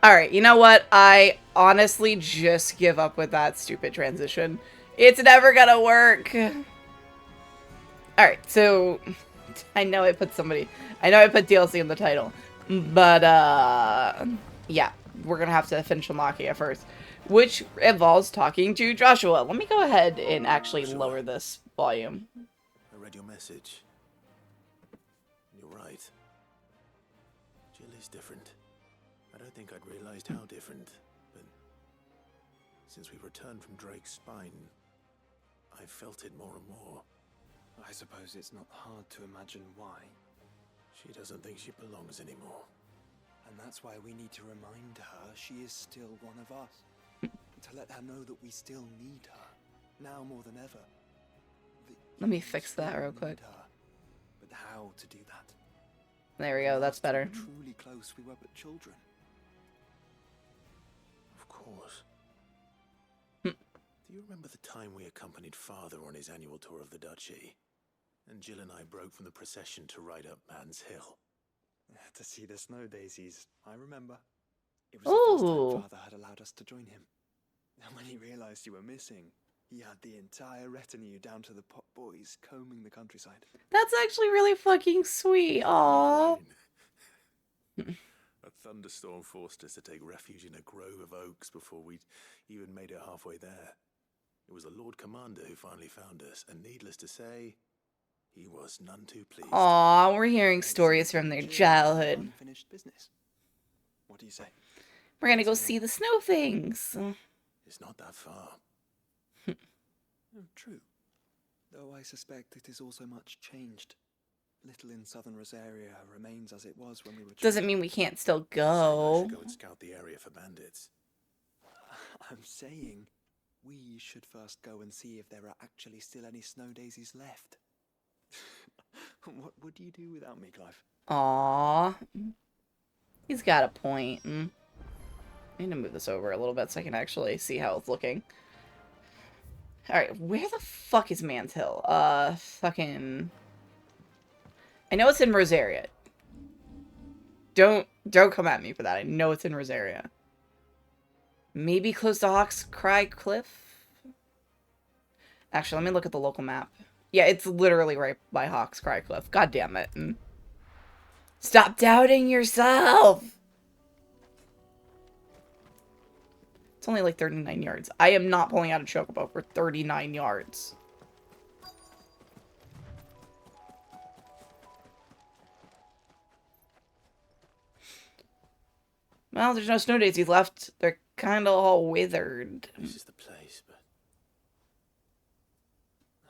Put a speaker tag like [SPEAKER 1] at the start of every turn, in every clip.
[SPEAKER 1] Alright, you know what? I honestly just give up with that stupid transition. It's never gonna work. Alright, so I know I put DLC in the title. But yeah, we're gonna have to finish unlocking it first. Which involves talking to Joshua. Let me go ahead and actually lower this volume.
[SPEAKER 2] I read your message. You're right. Jill is different. I don't think I'd realized how different, but since we returned from Drake's spine, I've felt it more and more.
[SPEAKER 3] I suppose it's not hard to imagine why.
[SPEAKER 2] She doesn't think she belongs anymore.
[SPEAKER 3] And that's why we need to remind her she is still one of us. To let her know that we still need her, now more than ever.
[SPEAKER 1] Let me fix that real quick.
[SPEAKER 3] Her. But how to do that?
[SPEAKER 1] There we go, that's better.
[SPEAKER 3] Truly close, we were but children.
[SPEAKER 2] Of course.
[SPEAKER 1] Do
[SPEAKER 2] you remember the time we accompanied Father on his annual tour of the Duchy? And Jill and I broke from the procession to ride up Man's Hill.
[SPEAKER 3] To see the snow daisies, I remember. It was the first time Father had allowed us to join him. And when he realized you were missing, he had the entire retinue down to the pot boys combing the countryside.
[SPEAKER 1] That's actually really fucking sweet. Aww.
[SPEAKER 2] A thunderstorm forced us to take refuge in a grove of oaks before we'd even made it halfway there. It was the Lord Commander who finally found us, and needless to say, he was none too pleased.
[SPEAKER 1] Aww, we're hearing stories from their childhood.
[SPEAKER 3] Unfinished business. What do you say?
[SPEAKER 1] We're gonna go see the snow things.
[SPEAKER 2] It's not that far.
[SPEAKER 3] True. Though I suspect it is also much changed. Little in southern Rosaria remains as it was when we were children.
[SPEAKER 1] Doesn't mean we can't still go.
[SPEAKER 2] I should go and scout the area for bandits.
[SPEAKER 3] I'm saying we should first go and see if there are actually still any snow daisies left. What would you do without me, Clive?
[SPEAKER 1] Aww. He's got a point. I need to move this over a little bit so I can actually see how it's looking. Alright, where the fuck is Man's Hill? Fucking... I know it's in Rosaria. Don't come at me for that. I know it's in Rosaria. Maybe close to Hawk's Cry Cliff? Actually, let me look at the local map. Yeah, it's literally right by Hawk's Cry Cliff. God damn it. Stop doubting yourself! It's only like 39 yards. I am not pulling out a chocobo for 39 yards. Well, there's no snow daisies left. They're kind of all withered.
[SPEAKER 2] This is the place, but...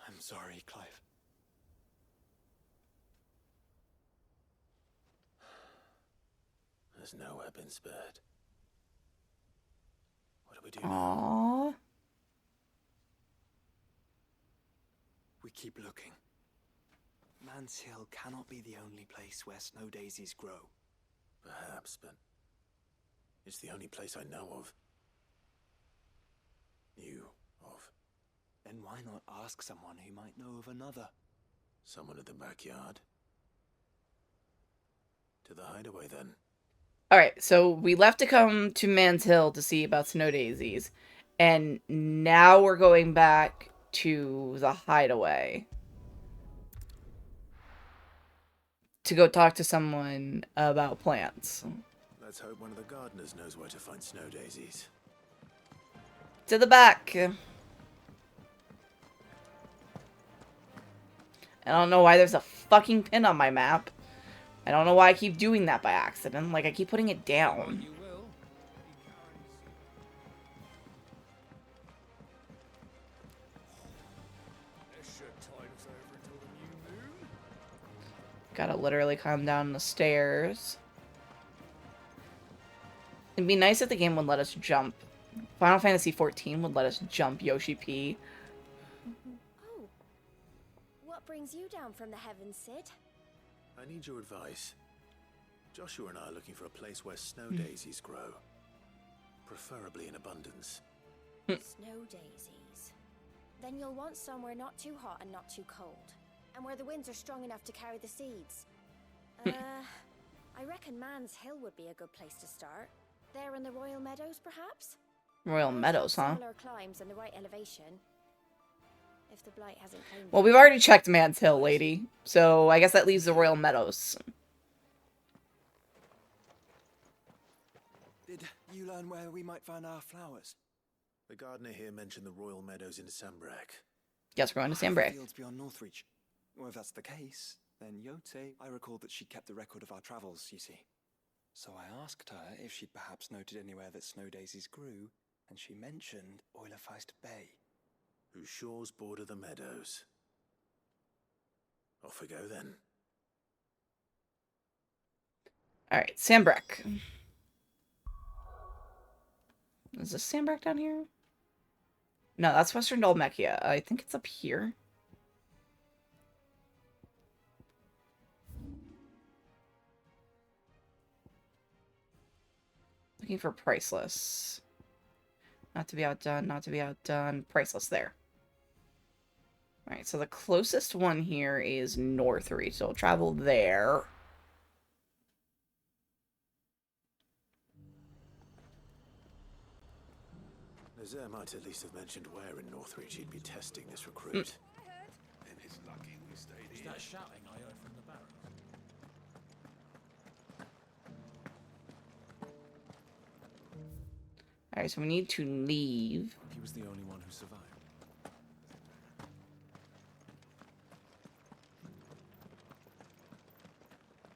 [SPEAKER 3] I'm sorry, Clive.
[SPEAKER 2] There's nowhere been spared. What do we do
[SPEAKER 1] now?
[SPEAKER 3] We keep looking. Man's Hill cannot be the only place where snow daisies grow.
[SPEAKER 2] Perhaps, but it's the only place I know of. Knew of.
[SPEAKER 3] Then why not ask someone who might know of another?
[SPEAKER 2] Someone at the backyard? To the hideaway, then.
[SPEAKER 1] Alright, so we left to come to Man's Hill to see about snow daisies. And now we're going back to the hideaway. To go talk to someone about plants.
[SPEAKER 2] Let's hope one of the gardeners knows where to find snow daisies.
[SPEAKER 1] To the back. I don't know why there's a fucking pin on my map. I don't know why I keep doing that by accident. Like, I keep putting it down. Gotta literally climb down the stairs. It'd be nice if the game would let us jump. Final Fantasy XIV would let us jump Yoshi P.
[SPEAKER 4] Oh. What brings you down from the heavens, Sid?
[SPEAKER 2] I need your advice. Joshua and I are looking for a place where snow daisies grow. Preferably in abundance.
[SPEAKER 4] Snow daisies. Then you'll want somewhere not too hot and not too cold. And where the winds are strong enough to carry the seeds. I reckon Man's Hill would be a good place to start. There in the Royal Meadows, perhaps?
[SPEAKER 1] Royal
[SPEAKER 4] Those
[SPEAKER 1] Meadows,
[SPEAKER 4] have
[SPEAKER 1] huh?
[SPEAKER 4] Similar climbs and the right elevation. If the Blight hasn't claimed
[SPEAKER 1] Well,
[SPEAKER 4] them.
[SPEAKER 1] we've already checked Man's Hill, lady. So I guess that leaves the Royal Meadows.
[SPEAKER 3] Did you learn where we might find our flowers?
[SPEAKER 2] The gardener here mentioned the Royal Meadows in Sambrak.
[SPEAKER 1] Guess we're going to
[SPEAKER 3] The
[SPEAKER 1] Sandbreak.
[SPEAKER 3] fields beyond Northreach. Well, if that's the case, then Yote, I recalled that she kept a record of our travels, you see. So I asked her if she'd perhaps noted anywhere that snow daisies grew, and she mentioned Oilerfeist Bay.
[SPEAKER 2] Whose shores border the meadows. Off we go then.
[SPEAKER 1] Alright, Sandbreak. Is this Sandbreak down here? No, that's Western Dalmekia. I think it's up here. Looking for Priceless. Not to be outdone, not to be outdone. Priceless there. Alright, so the closest one here is Northreach, so we'll travel there.
[SPEAKER 2] Nazaire might at least have mentioned where in Northreach he'd be testing this recruit.
[SPEAKER 5] Then it's lucky we stayed here.
[SPEAKER 6] That shouting I heard from the barracks.
[SPEAKER 1] Alright, so we need to leave.
[SPEAKER 6] He was the only one who survived.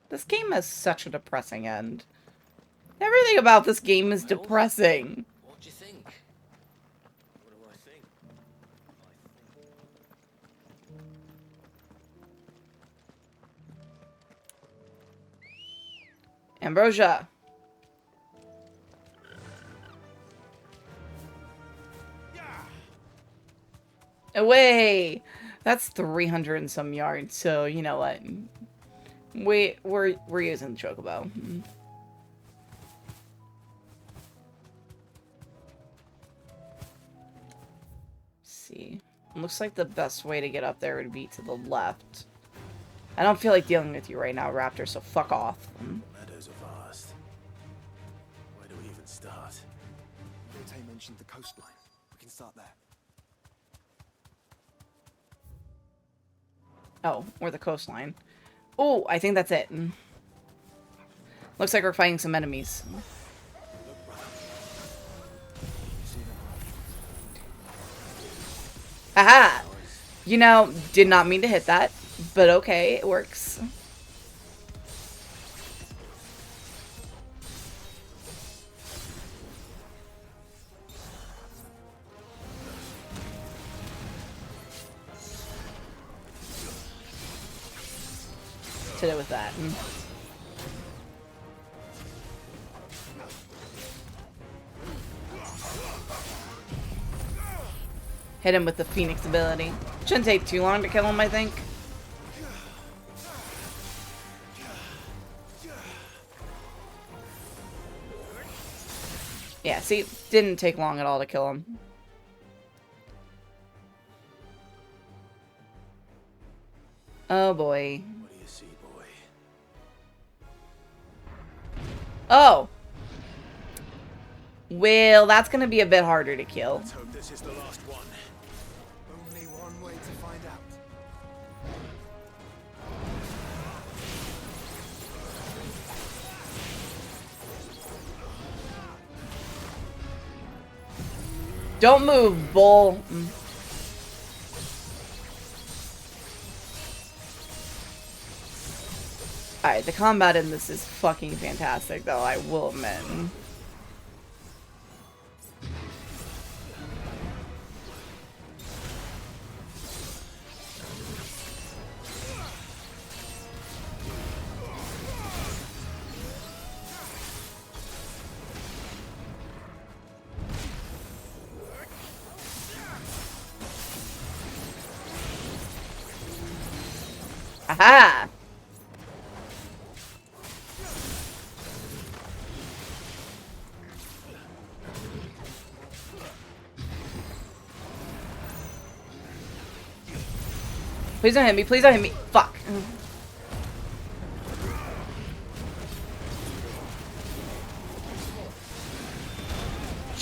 [SPEAKER 1] This game has such a depressing end. Everything about this game is depressing.
[SPEAKER 5] What do you think? What do I think?
[SPEAKER 1] Ambrosia. Away! That's 300 and some yards, so you know what? We're using the chocobo. See. Looks like the best way to get up there would be to the left. I don't feel like dealing with you right now, Raptor, so fuck off.
[SPEAKER 2] Meadows are vast. Where do we even start?
[SPEAKER 3] Yote mentioned the coastline. We can start there.
[SPEAKER 1] Oh, or the coastline. Oh, I think that's it. Looks like we're fighting some enemies. Aha! You know, did not mean to hit that, but okay, it works. To do with that. Hit him with the Phoenix ability. Shouldn't take too long to kill him, I think. Yeah, see, didn't take long at all to kill him. Oh boy.
[SPEAKER 2] What do you see, boy?
[SPEAKER 1] Oh! Well, that's gonna be a bit harder to kill.
[SPEAKER 2] Let's hope this is the last one.
[SPEAKER 3] Only one way to find out.
[SPEAKER 1] Don't move, bull. Alright, the combat in this is fucking fantastic, though, I will admit. Aha! Please don't hit me. Please don't hit me. Fuck.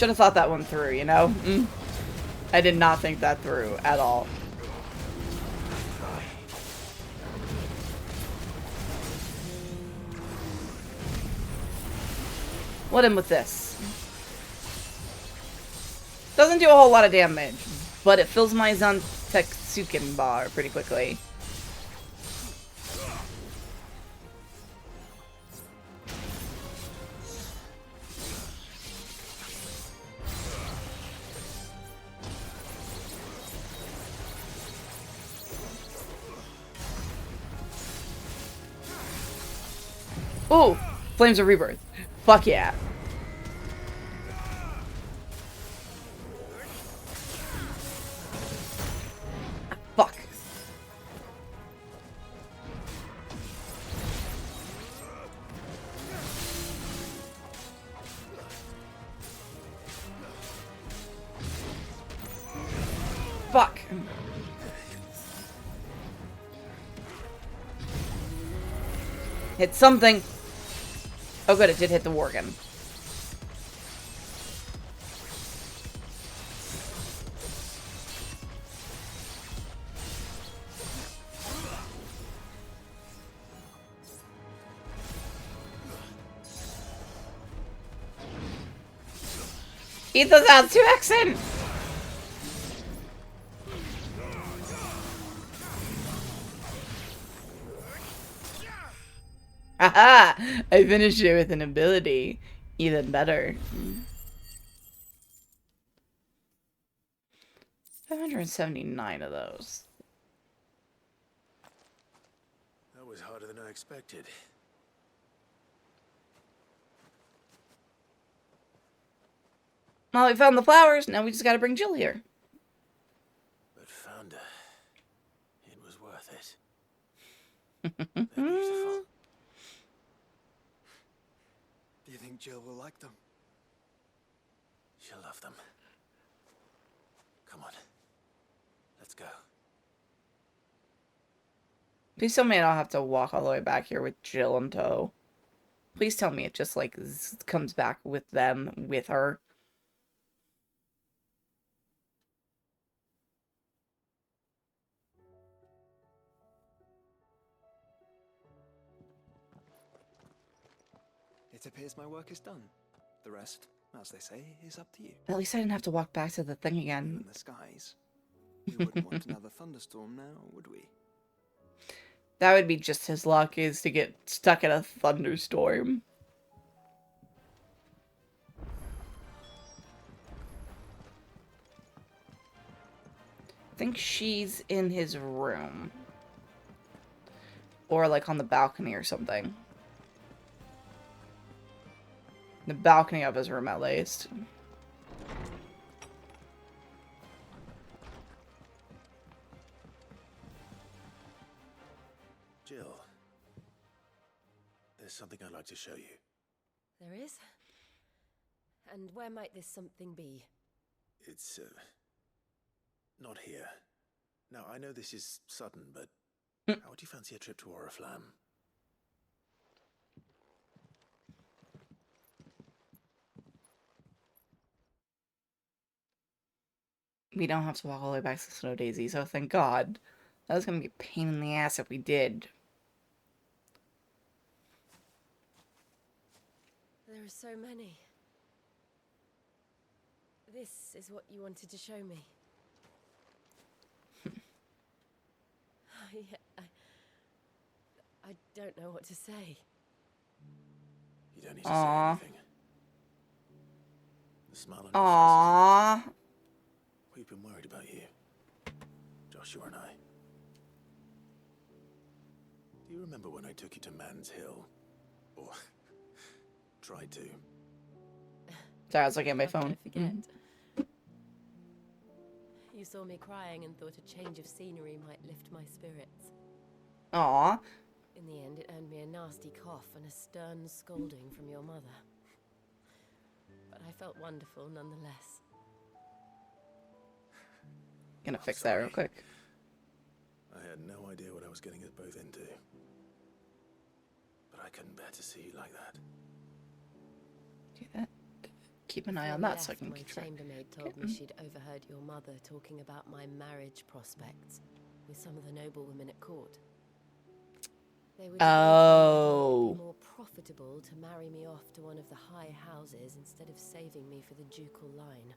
[SPEAKER 1] Should have thought that one through, you know? I did not think that through at all. What in with this? Doesn't do a whole lot of damage, but it fills my Zantetsuken bar pretty quickly. Ooh! Flames of Rebirth. Fuck yeah. Fuck. Fuck. Hit something. Oh good, it did hit the Worgen. Eat those out, 2x'in! Haha! I finished it with an ability. Even better. 579 of those.
[SPEAKER 2] That was harder than I expected.
[SPEAKER 1] Well, we found the flowers, now we just gotta bring Jill here.
[SPEAKER 2] But found her. It was worth it. They're beautiful.
[SPEAKER 3] Do you think Jill will like them?
[SPEAKER 2] She'll love them. Come on. Let's go.
[SPEAKER 1] Please tell me I don't have to walk all the way back here with Jill in tow. Please tell me it just, like, comes back with them, with her.
[SPEAKER 3] It appears my work is done. The rest, as they say, is up to you.
[SPEAKER 1] At least I didn't have to walk back to the thing
[SPEAKER 3] You
[SPEAKER 1] again.
[SPEAKER 3] and the skies. We wouldn't want another thunderstorm now, would we?
[SPEAKER 1] That would be just his luck, is to get stuck in a thunderstorm. I think she's in his room. Or, like, on the balcony or something. The balcony of his room, at least.
[SPEAKER 2] Jill. There's something I'd like to show you.
[SPEAKER 7] There is? And where might this something be?
[SPEAKER 2] It's, not here. Now, I know this is sudden, but how would you fancy a trip to Oriflamme?
[SPEAKER 1] We don't have to walk all the way back to Snow Daisy, so thank God. That was gonna be a pain in the ass if we did.
[SPEAKER 7] There are so many. This is what you wanted to show me. I don't know what to say.
[SPEAKER 2] You don't need to
[SPEAKER 1] Aww.
[SPEAKER 2] say anything. The smile on your
[SPEAKER 1] Aww.
[SPEAKER 2] face. We've been worried about you. Joshua and I. Do you remember when I took you to Man's Hill? Or tried to?
[SPEAKER 1] Sorry, I was looking at my
[SPEAKER 7] How could
[SPEAKER 1] phone.
[SPEAKER 7] I forget? You saw me crying and thought a change of scenery might lift my spirits.
[SPEAKER 1] Aww.
[SPEAKER 7] In the end, it earned me a nasty cough and a stern scolding from your mother. But I felt wonderful nonetheless.
[SPEAKER 1] Gonna fix that real quick.
[SPEAKER 2] I had no idea what I was getting us both into. But I couldn't bear to see you like that.
[SPEAKER 1] Do that. keep an eye
[SPEAKER 7] Before
[SPEAKER 1] on
[SPEAKER 7] we
[SPEAKER 1] that so I
[SPEAKER 7] left,
[SPEAKER 1] can
[SPEAKER 7] my
[SPEAKER 1] keep track.
[SPEAKER 7] chambermaid told me she'd overheard your mother talking about my marriage prospects with some of the noblewomen at court. They were debating whether it would be more profitable to marry me off to one of the high houses instead of saving me for the ducal line.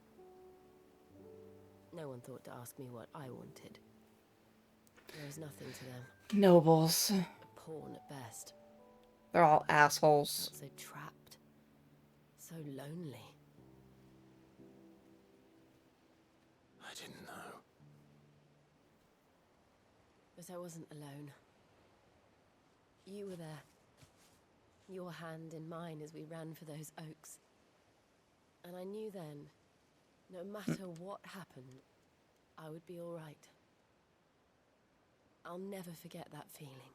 [SPEAKER 7] No one thought to ask me what I wanted. There was nothing to them.
[SPEAKER 1] Nobles.
[SPEAKER 7] A pawn at best.
[SPEAKER 1] They're all
[SPEAKER 7] I
[SPEAKER 1] assholes.
[SPEAKER 7] felt so trapped. So lonely.
[SPEAKER 2] I didn't know.
[SPEAKER 7] But I wasn't alone. You were there. Your hand in mine as we ran for those oaks. And I knew then, no matter what happened, I would be all right. I'll never forget that feeling.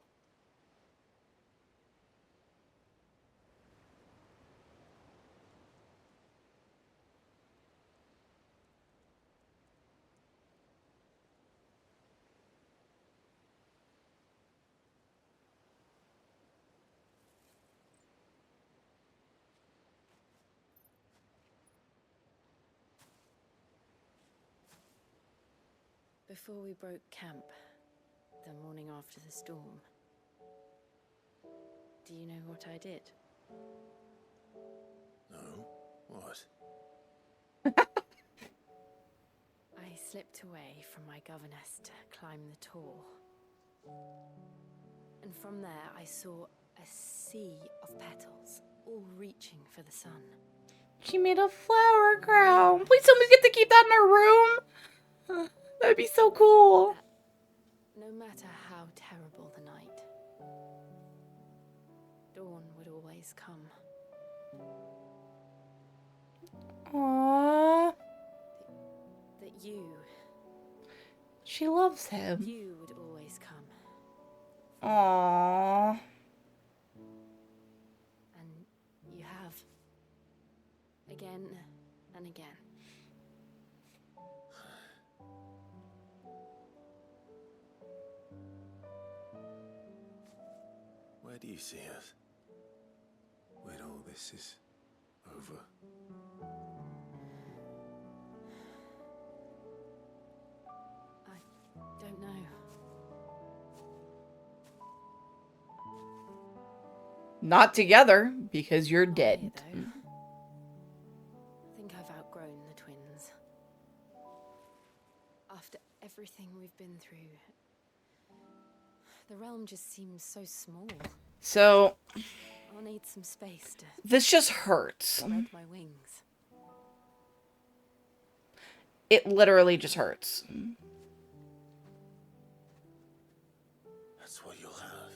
[SPEAKER 7] Before we broke camp, the morning after the storm, do you know what I did?
[SPEAKER 2] No? What?
[SPEAKER 7] I slipped away from my governess to climb the tor. And from there I saw a sea of petals, all reaching for the sun.
[SPEAKER 1] She made a flower crown. Please tell me we get to keep that in our room. That'd be so cool.
[SPEAKER 7] No matter how terrible the night, dawn would always come.
[SPEAKER 1] Aww.
[SPEAKER 7] That you
[SPEAKER 1] She loves him.
[SPEAKER 7] would always come.
[SPEAKER 1] Aww.
[SPEAKER 7] And you have. Again and again.
[SPEAKER 2] Where do you see us? When all this is over?
[SPEAKER 7] I don't know.
[SPEAKER 1] Not together, because you're dead.
[SPEAKER 7] Here, though. I think I've outgrown the twins. After everything we've been through, the realm just seems so small.
[SPEAKER 1] So,
[SPEAKER 7] I'll need some space to
[SPEAKER 1] this just hurts.
[SPEAKER 7] spread my wings.
[SPEAKER 1] It literally just hurts.
[SPEAKER 2] That's what you'll have.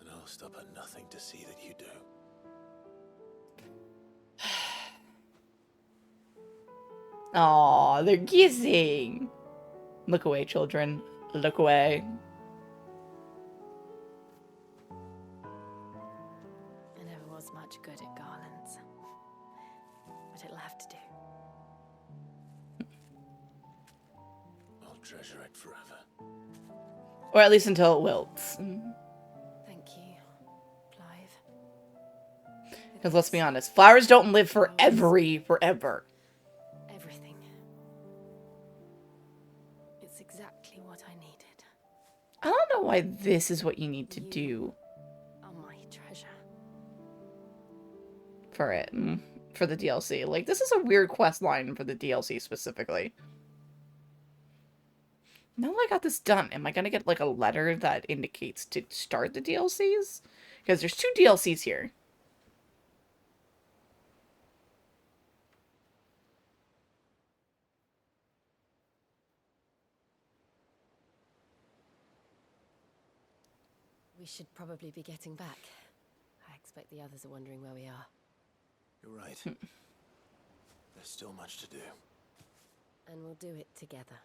[SPEAKER 2] And I'll stop at nothing to see that you do.
[SPEAKER 1] Aw, they're kissing. Look away, children. Look away.
[SPEAKER 7] I never was much good at garlands, but it'll have to do.
[SPEAKER 2] I'll treasure it forever.
[SPEAKER 1] Or at least until it wilts.
[SPEAKER 7] Thank you, Clive.
[SPEAKER 1] Because let's be honest, flowers don't live forever.
[SPEAKER 7] Everything. It's exactly what I needed.
[SPEAKER 1] I don't know why this is what you need to do
[SPEAKER 7] Oh, my treasure.
[SPEAKER 1] for it. For the DLC. Like, this is a weird quest line for the DLC specifically. Now that I got this done, am I gonna get, like, a letter that indicates to start the DLCs? Because there's 2 DLCs here.
[SPEAKER 7] We should probably be getting back. I expect the others are wondering where we are.
[SPEAKER 2] You're right. There's still much to do.
[SPEAKER 7] And we'll do it together.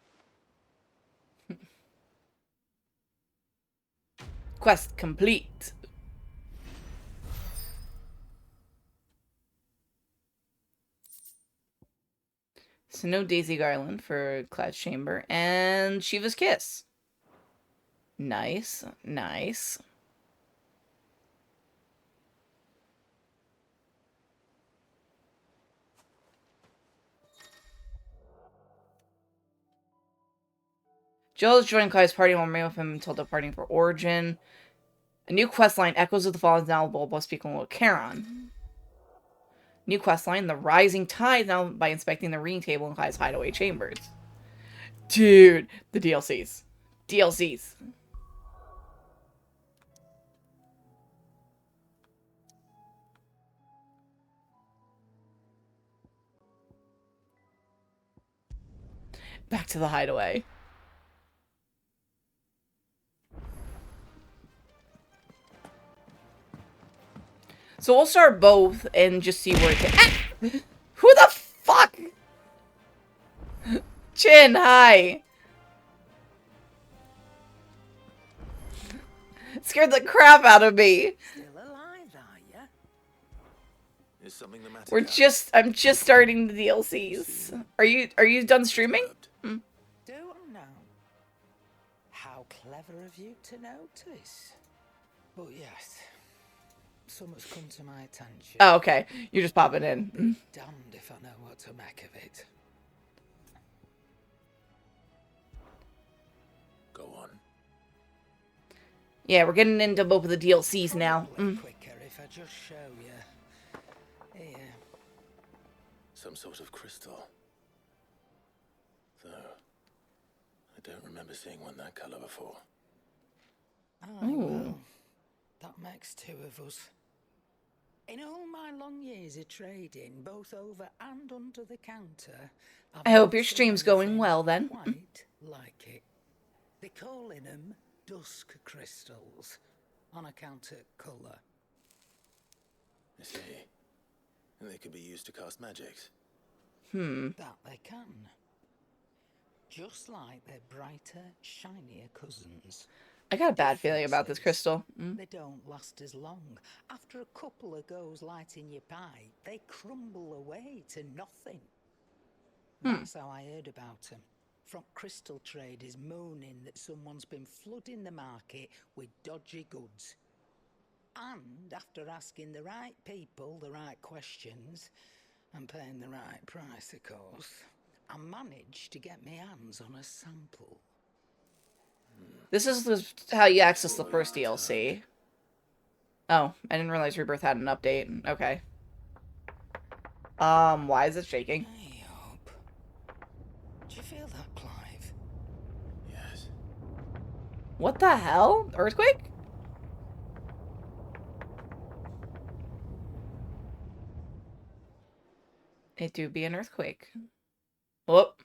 [SPEAKER 1] Quest complete. So no Daisy Garland for Cloud's Chamber. And Shiva's Kiss. Nice. Nice. Jill is joining Kai's party and will remain with him until departing for Origin. A new questline, Echoes of the Fallen, is now available by speaking with Charon. New questline, The Rising Tide, now by inspecting the reading table in Kai's hideaway chambers. Dude, the DLCs. DLCs. Back to the hideaway. So we'll start both and just see where it can. Ah! Who the fuck? Chin, hi. Scared the crap out of me.
[SPEAKER 8] Still alive, are ya?
[SPEAKER 2] Is something the matter?
[SPEAKER 1] I'm just starting the DLCs. Are you done streaming?
[SPEAKER 8] Don't know. How clever of you to notice. But yes, something's come to my attention.
[SPEAKER 1] Oh, okay. You're just popping in.
[SPEAKER 8] Damned if I know what to make of it.
[SPEAKER 2] Go on.
[SPEAKER 1] Yeah, we're getting into both of the DLCs now.
[SPEAKER 8] Probably quicker if I just show you. Here.
[SPEAKER 2] Some sort of crystal. Though, I don't remember seeing one that color before.
[SPEAKER 8] Well, that makes two of us. In all my long years of trading, both over and under the counter,
[SPEAKER 1] I hope your stream's going well then.
[SPEAKER 8] Quite like it. They're calling them dusk crystals on account of colour.
[SPEAKER 2] I see. And they could be used to cast magics.
[SPEAKER 8] That they can. Just like their brighter, shinier cousins.
[SPEAKER 1] I got a bad feeling about this crystal.
[SPEAKER 8] They don't last as long. After a couple of goes lighting your pipe, they crumble away to nothing. That's how I heard about them. From crystal traders moaning that someone's been flooding the market with dodgy goods. And after asking the right people the right questions, and paying the right price, of course, I managed to get my hands on a sample.
[SPEAKER 1] This is how you access the first DLC. Oh, I didn't realize Rebirth had an update. Okay. Why is it shaking?
[SPEAKER 8] I hope. Do you feel that, Clive?
[SPEAKER 2] Yes.
[SPEAKER 1] What the hell? Earthquake? It do be an earthquake. Whoop.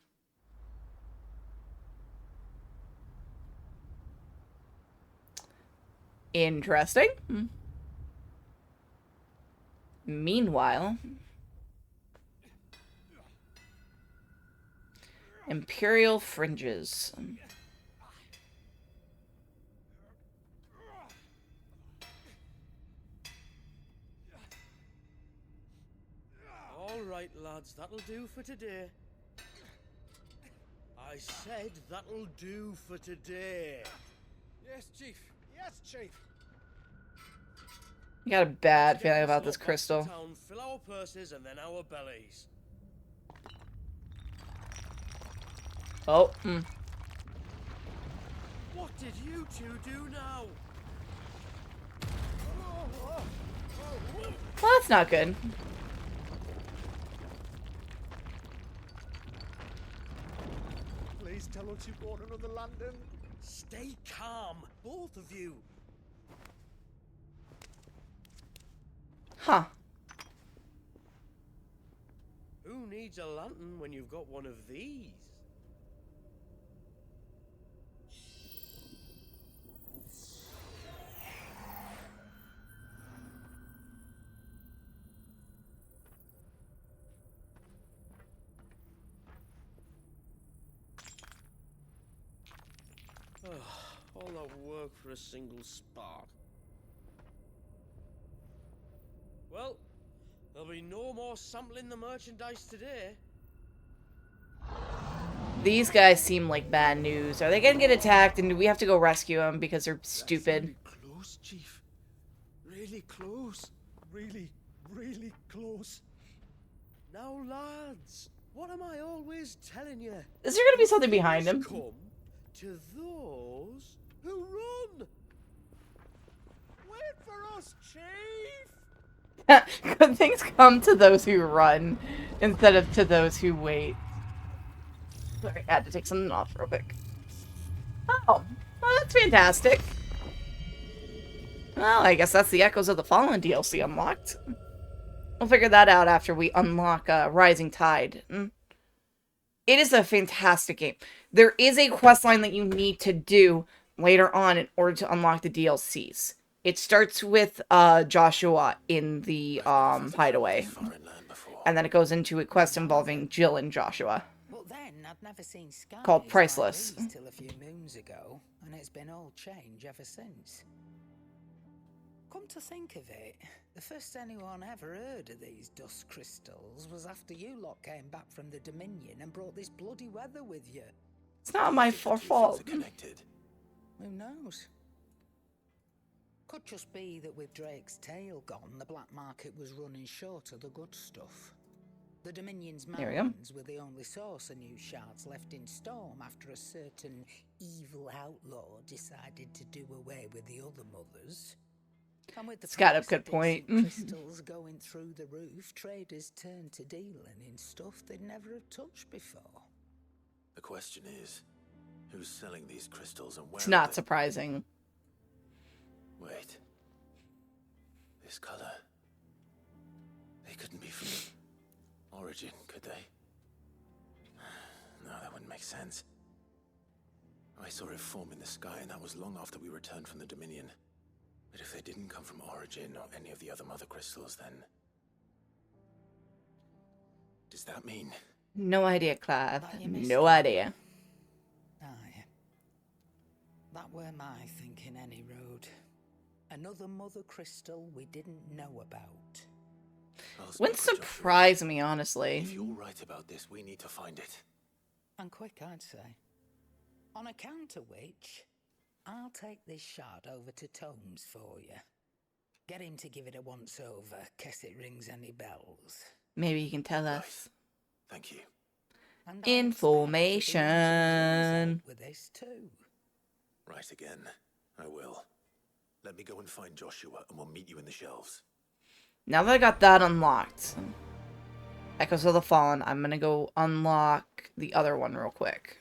[SPEAKER 1] Interesting. Meanwhile, Imperial fringes.
[SPEAKER 5] All right, lads, that'll do for today. I said that'll do for today.
[SPEAKER 6] Yes, Chief. Yes, Chief.
[SPEAKER 1] I got a bad
[SPEAKER 5] Get
[SPEAKER 1] feeling about
[SPEAKER 5] lot
[SPEAKER 1] this
[SPEAKER 5] back to
[SPEAKER 1] crystal.
[SPEAKER 5] Town, fill our purses and then our bellies.
[SPEAKER 1] Oh,
[SPEAKER 5] What did you two do now?
[SPEAKER 1] Well, that's not good.
[SPEAKER 6] Please tell us you've got another London.
[SPEAKER 5] Stay calm, both of you.
[SPEAKER 1] Huh.
[SPEAKER 5] Who needs a lantern when you've got one of these? All that work for a single spark. Well, there'll be no more sampling the merchandise today.
[SPEAKER 1] These guys seem like bad news. Are they gonna get attacked and do we have to go rescue them because they're stupid?
[SPEAKER 3] Close, Chief. Really close. Really, really close.
[SPEAKER 5] Now, lads, what am I always telling you?
[SPEAKER 1] Is there gonna be something behind him?
[SPEAKER 5] Come,
[SPEAKER 6] to those who run. Wait for us, Chief!
[SPEAKER 1] Good things come to those who run instead of to those who wait. Sorry, I had to take something off real quick. Oh, well, that's fantastic. Well, I guess that's the Echoes of the Fallen DLC unlocked. We'll figure that out after we unlock Rising Tide. It is a fantastic game. There is a questline that you need to do later on in order to unlock the DLCs. It starts with Joshua in the hideaway. And then it goes into a quest involving Jill and Joshua.
[SPEAKER 8] But then I'd never seen skies
[SPEAKER 1] Called Priceless.
[SPEAKER 8] like these till a few moons ago, and it's been all change ever since. Come to think of it, the first anyone ever heard of these dust crystals was after you lot came back from the Dominion and brought this bloody weather with you.
[SPEAKER 1] It's not my fault.
[SPEAKER 2] Connected.
[SPEAKER 8] Who knows? Could just be that with Drake's tail gone, the black market was running short of the good stuff. The Dominion's mountains were the only source of new shards left in Storm after a certain evil outlaw decided to do away with the other mothers. And with the
[SPEAKER 1] It's got a
[SPEAKER 8] price
[SPEAKER 1] good
[SPEAKER 8] of
[SPEAKER 1] point.
[SPEAKER 8] crystals going through the roof, traders turned to dealing in stuff they'd never have touched before.
[SPEAKER 2] The question is, who's selling these crystals and where?
[SPEAKER 1] It's not surprising.
[SPEAKER 2] Wait. This color. They couldn't be from Origin, could they? No, that wouldn't make sense. I saw it form in the sky, and that was long after we returned from the Dominion. But if they didn't come from Origin or any of the other mother crystals, then... does that mean...
[SPEAKER 1] No idea, Clive.
[SPEAKER 8] That you missed
[SPEAKER 1] No
[SPEAKER 8] it.
[SPEAKER 1] idea.
[SPEAKER 8] Aye. That were my thinking any road. Another mother crystal we didn't know about.
[SPEAKER 1] Wouldn't surprise me, honestly.
[SPEAKER 2] If you're right about this, we need to find it.
[SPEAKER 8] And quick, I'd say. On account of which, I'll take this shard over to Tomes for you. Get him to give it a once-over, case it rings any bells.
[SPEAKER 1] Maybe you can tell us.
[SPEAKER 2] Thank you.
[SPEAKER 8] And I expect to be
[SPEAKER 1] Information.
[SPEAKER 8] with this too.
[SPEAKER 2] Right again. I will. Let me go and find Joshua, and we'll meet you in the shelves.
[SPEAKER 1] Now that I got that unlocked, Echoes of the Fallen, I'm gonna go unlock the other one real quick.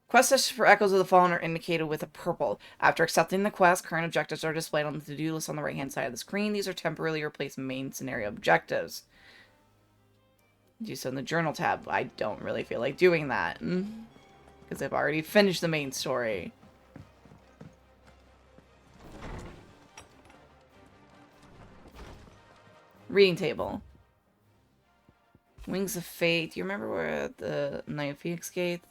[SPEAKER 1] Quest lists for Echoes of the Fallen are indicated with a purple. After accepting the quest, current objectives are displayed on the to-do list on the right-hand side of the screen. These are temporarily replaced main scenario objectives. Do so in the journal tab. I don't really feel like doing that, because I've already finished the main story. Reading table. Wings of Fate. Do you remember where the Night of Phoenix Gate?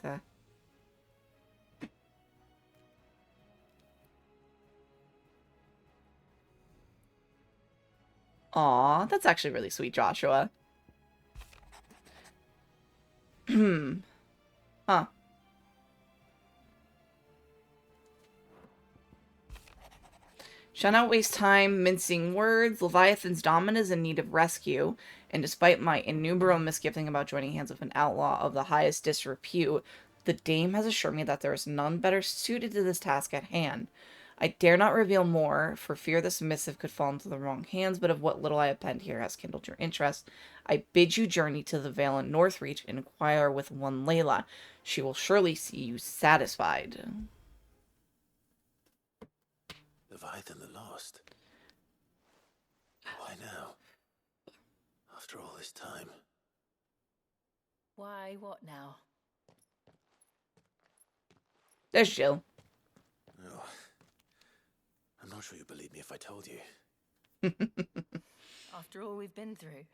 [SPEAKER 1] Aw, that's actually really sweet, Joshua. Huh. Shall not waste time mincing words. Leviathan's dominant is in need of rescue, and despite my innumerable misgiving about joining hands with an outlaw of the highest disrepute, the dame has assured me that there is none better suited to this task at hand. I dare not reveal more, for fear this missive could fall into the wrong hands, but of what little I have penned here has kindled your interest. I bid you journey to the Vale in Northreach and inquire with one Layla. She will surely see you satisfied.
[SPEAKER 2] Leviathan the Lost. Why now? After all this time.
[SPEAKER 7] Why, what now?
[SPEAKER 1] There's Jill.
[SPEAKER 2] Oh, I'm not sure you'd believe me if I told you.
[SPEAKER 7] After all we've been through.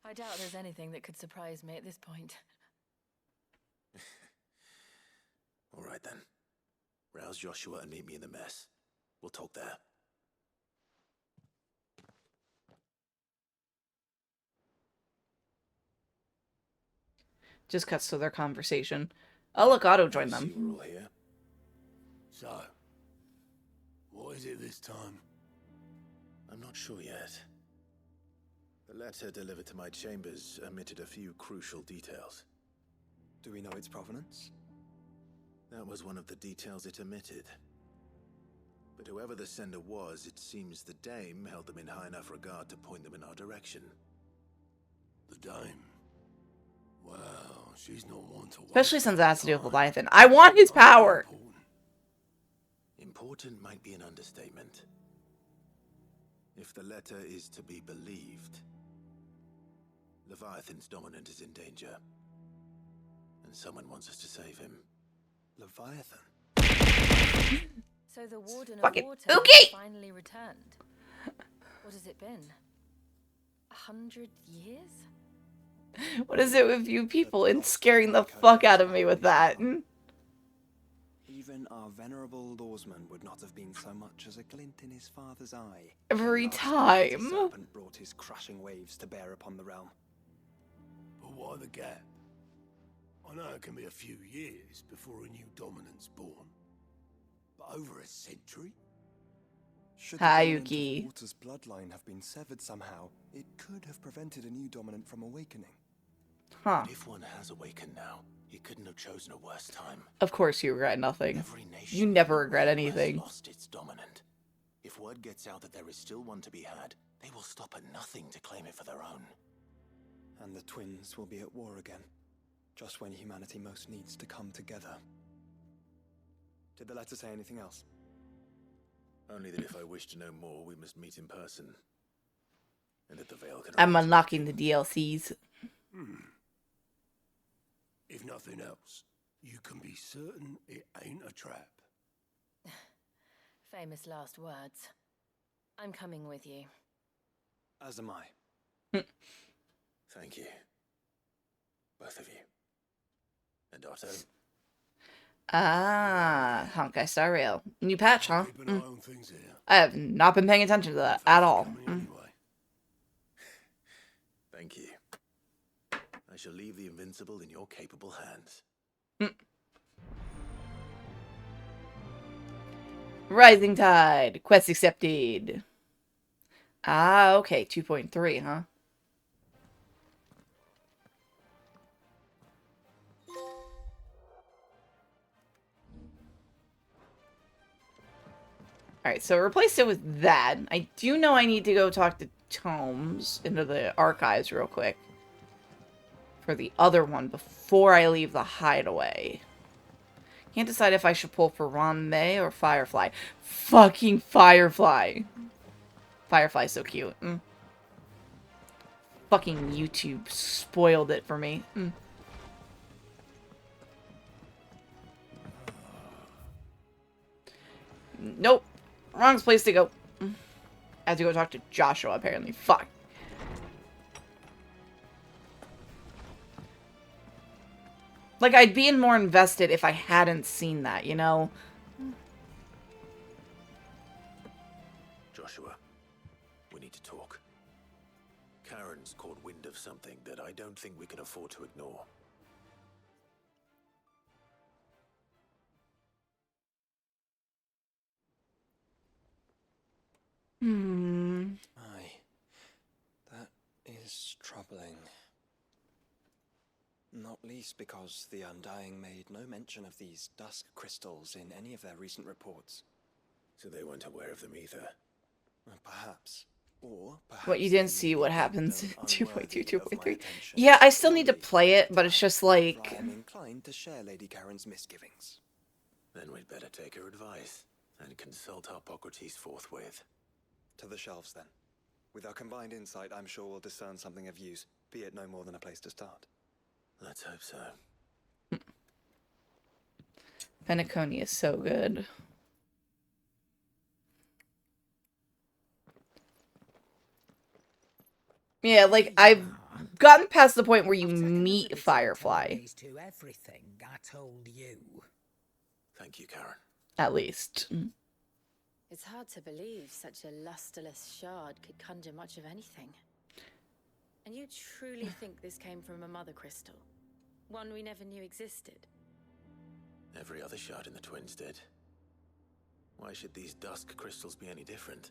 [SPEAKER 7] I doubt there's anything that could surprise me at this point.
[SPEAKER 2] All right then. Rouse Joshua and meet me in the mess. We'll talk there.
[SPEAKER 1] Just cuts to their conversation. Oh, look, Otto joined
[SPEAKER 2] I see
[SPEAKER 1] them.
[SPEAKER 2] we're all here. So, what is it this time? I'm not sure yet. The letter delivered to my chambers omitted a few crucial details.
[SPEAKER 3] Do we know its provenance?
[SPEAKER 2] That was one of the details it omitted. But whoever the sender was, it seems the dame held them in high enough regard to point them in our direction.
[SPEAKER 6] The dame? Well, she's not one to...
[SPEAKER 1] Especially since it has to do with Leviathan. I want his power!
[SPEAKER 2] Important might be an understatement. If the letter is to be believed, Leviathan's dominant is in danger. And someone wants us to save him.
[SPEAKER 3] Leviathan?
[SPEAKER 4] So the Warden of
[SPEAKER 1] Fucking
[SPEAKER 4] Water
[SPEAKER 1] Ookie!
[SPEAKER 4] has finally returned. What has it been? 100 years?
[SPEAKER 1] What is it with you people and scaring the fuck out of me with that?
[SPEAKER 3] Even our venerable lawsman would not have been so much as a glint in his father's eye.
[SPEAKER 1] Every
[SPEAKER 3] Last
[SPEAKER 1] time.
[SPEAKER 3] the serpent brought his crushing waves to bear upon the realm.
[SPEAKER 6] But why the gap? I know it can be a few years before a new dominant's born. But over a century?
[SPEAKER 3] Should
[SPEAKER 1] Hi,
[SPEAKER 3] the dominant
[SPEAKER 1] Yuki.
[SPEAKER 3] of Water's bloodline have been severed somehow, it could have prevented a new dominant from awakening.
[SPEAKER 1] Huh.
[SPEAKER 2] But if one has awakened now, he couldn't have chosen a worse time.
[SPEAKER 1] Of course you regret nothing.
[SPEAKER 2] Every nation
[SPEAKER 1] You never
[SPEAKER 2] in the
[SPEAKER 1] regret
[SPEAKER 2] world
[SPEAKER 1] anything.
[SPEAKER 2] has lost its dominant. If word gets out that there is still one to be had, they will stop at nothing to claim it for their own.
[SPEAKER 3] And the twins will be at war again, just when humanity most needs to come together. Did the letter say anything else?
[SPEAKER 2] Only that if I wish to know more, we must meet in person. And that the veil can...
[SPEAKER 1] I'm unlocking the DLCs.
[SPEAKER 6] If nothing else, you can be certain it ain't a trap.
[SPEAKER 4] Famous last words. I'm coming with you.
[SPEAKER 3] As am I.
[SPEAKER 2] Thank you. Both of you. And Otto.
[SPEAKER 1] Ah, Honkai Star Rail. New patch, huh?
[SPEAKER 6] Keep an eye on things here.
[SPEAKER 1] I have not been paying attention to that at all.
[SPEAKER 6] Coming anyway.
[SPEAKER 2] Thank you. I shall leave the invincible in your capable hands.
[SPEAKER 1] Rising Tide. Quest accepted. Ah, okay. 2.3, huh? Alright, so replaced it with that. I do know I need to go talk to Tomes into the archives real quick. For the other one before I leave the hideaway. Can't decide if I should pull for Ron May or Firefly. Fucking Firefly. Firefly's so cute. Fucking YouTube spoiled it for me. Nope. Wrong place to go. I have to go talk to Joshua, apparently. Fuck. Like, I'd be more invested if I hadn't seen that, you know?
[SPEAKER 2] Joshua, we need to talk. Karen's caught wind of something that I don't think we can afford to ignore.
[SPEAKER 3] Aye. That is troubling. Not least because the Undying made no mention of these dusk crystals in any of their recent reports.
[SPEAKER 2] So they weren't aware of them either.
[SPEAKER 3] Perhaps. Or perhaps
[SPEAKER 1] What, you didn't
[SPEAKER 3] they
[SPEAKER 1] see what
[SPEAKER 3] made
[SPEAKER 1] happens
[SPEAKER 3] them
[SPEAKER 1] in 2.2,
[SPEAKER 3] unworthy of my
[SPEAKER 1] 2.3?
[SPEAKER 3] attention.
[SPEAKER 1] Yeah, I still need to
[SPEAKER 3] Surely
[SPEAKER 1] play it, but it's just
[SPEAKER 3] for
[SPEAKER 1] like...
[SPEAKER 3] I am inclined to share Lady Karen's misgivings.
[SPEAKER 2] Then we'd better take her advice and consult Harpocrates forthwith.
[SPEAKER 3] To the shelves, then. With our combined insight, I'm sure we'll discern something of use, be it no more than a place to start.
[SPEAKER 2] Let's hope so.
[SPEAKER 1] Penacony is so good. Yeah, like, I've gotten past the point where you meet Firefly.
[SPEAKER 8] To everything I told you.
[SPEAKER 2] Thank you, Karen.
[SPEAKER 1] At least.
[SPEAKER 4] It's hard to believe such a lusterless shard could conjure much of anything. And you truly think this came from a mother crystal? One we never knew existed?
[SPEAKER 2] Every other shard in the twins did. Why should these dusk crystals be any different?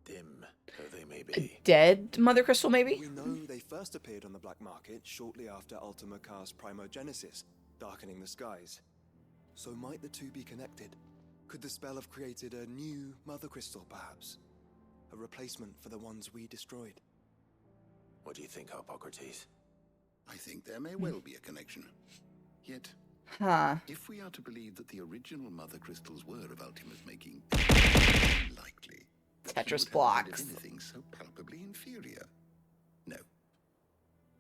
[SPEAKER 2] dim though they may
[SPEAKER 1] A
[SPEAKER 2] be.
[SPEAKER 1] dead mother crystal, maybe?
[SPEAKER 3] We know they first appeared on the black market shortly after Ultima Car's primogenesis, darkening the skies. So might the two be connected? Could the spell have created a new mother crystal, perhaps? A replacement for the ones we destroyed?
[SPEAKER 2] What do you think, Hippocrates?
[SPEAKER 9] I think there may well be a connection. Yet,
[SPEAKER 1] Huh.
[SPEAKER 9] if we are to believe that the original mother crystals were of Ultima's making, likely that he
[SPEAKER 1] Tetris
[SPEAKER 9] would have made
[SPEAKER 1] blocks.
[SPEAKER 9] of anything so palpably inferior. No.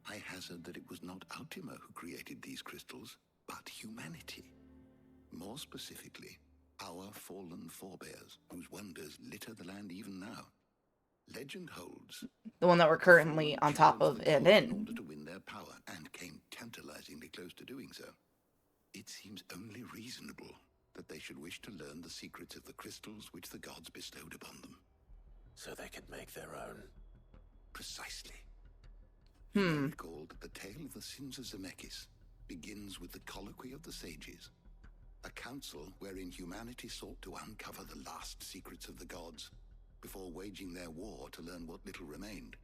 [SPEAKER 9] I hazard that it was not Ultima who created these crystals, but humanity. More specifically, our fallen forebears, whose wonders litter the land even now. Legend holds
[SPEAKER 1] The one that we're currently on top of and
[SPEAKER 9] in
[SPEAKER 1] in.
[SPEAKER 9] order to win their power, and came tantalizingly close to doing so. It seems only reasonable that they should wish to learn the secrets of the crystals which the gods bestowed upon them.
[SPEAKER 2] So they could make their own.
[SPEAKER 9] Precisely. You may recall that the tale of the sins of Zemeckis begins with the colloquy of the sages, a council wherein humanity sought to uncover the last secrets of the gods before waging their war to learn what little remained.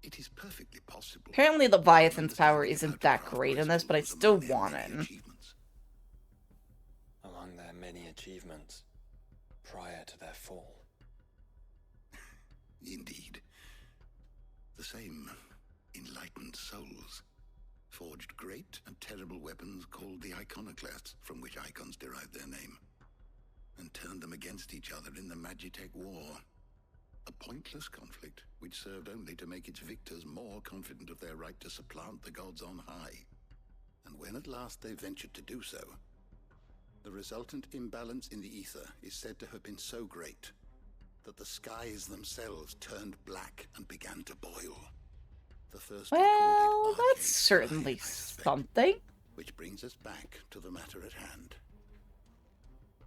[SPEAKER 9] It is perfectly possible.
[SPEAKER 1] Apparently Leviathan's power isn't that great in this, but I still want it.
[SPEAKER 3] Among their many achievements prior to their fall.
[SPEAKER 9] Indeed. The same enlightened souls forged great and terrible weapons called the iconoclasts, from which icons derived their name, and turned them against each other in the Magitech War. A pointless conflict which served only to make its victors more confident of their right to supplant the gods on high. And when at last they ventured to do so, the resultant imbalance in the ether is said to have been so great that the skies themselves turned black and began to boil. The first
[SPEAKER 1] Well,
[SPEAKER 9] recorded
[SPEAKER 1] that's
[SPEAKER 9] arcade
[SPEAKER 1] certainly
[SPEAKER 9] fly, I suspect.
[SPEAKER 1] something.
[SPEAKER 9] Which brings us back to the matter at hand.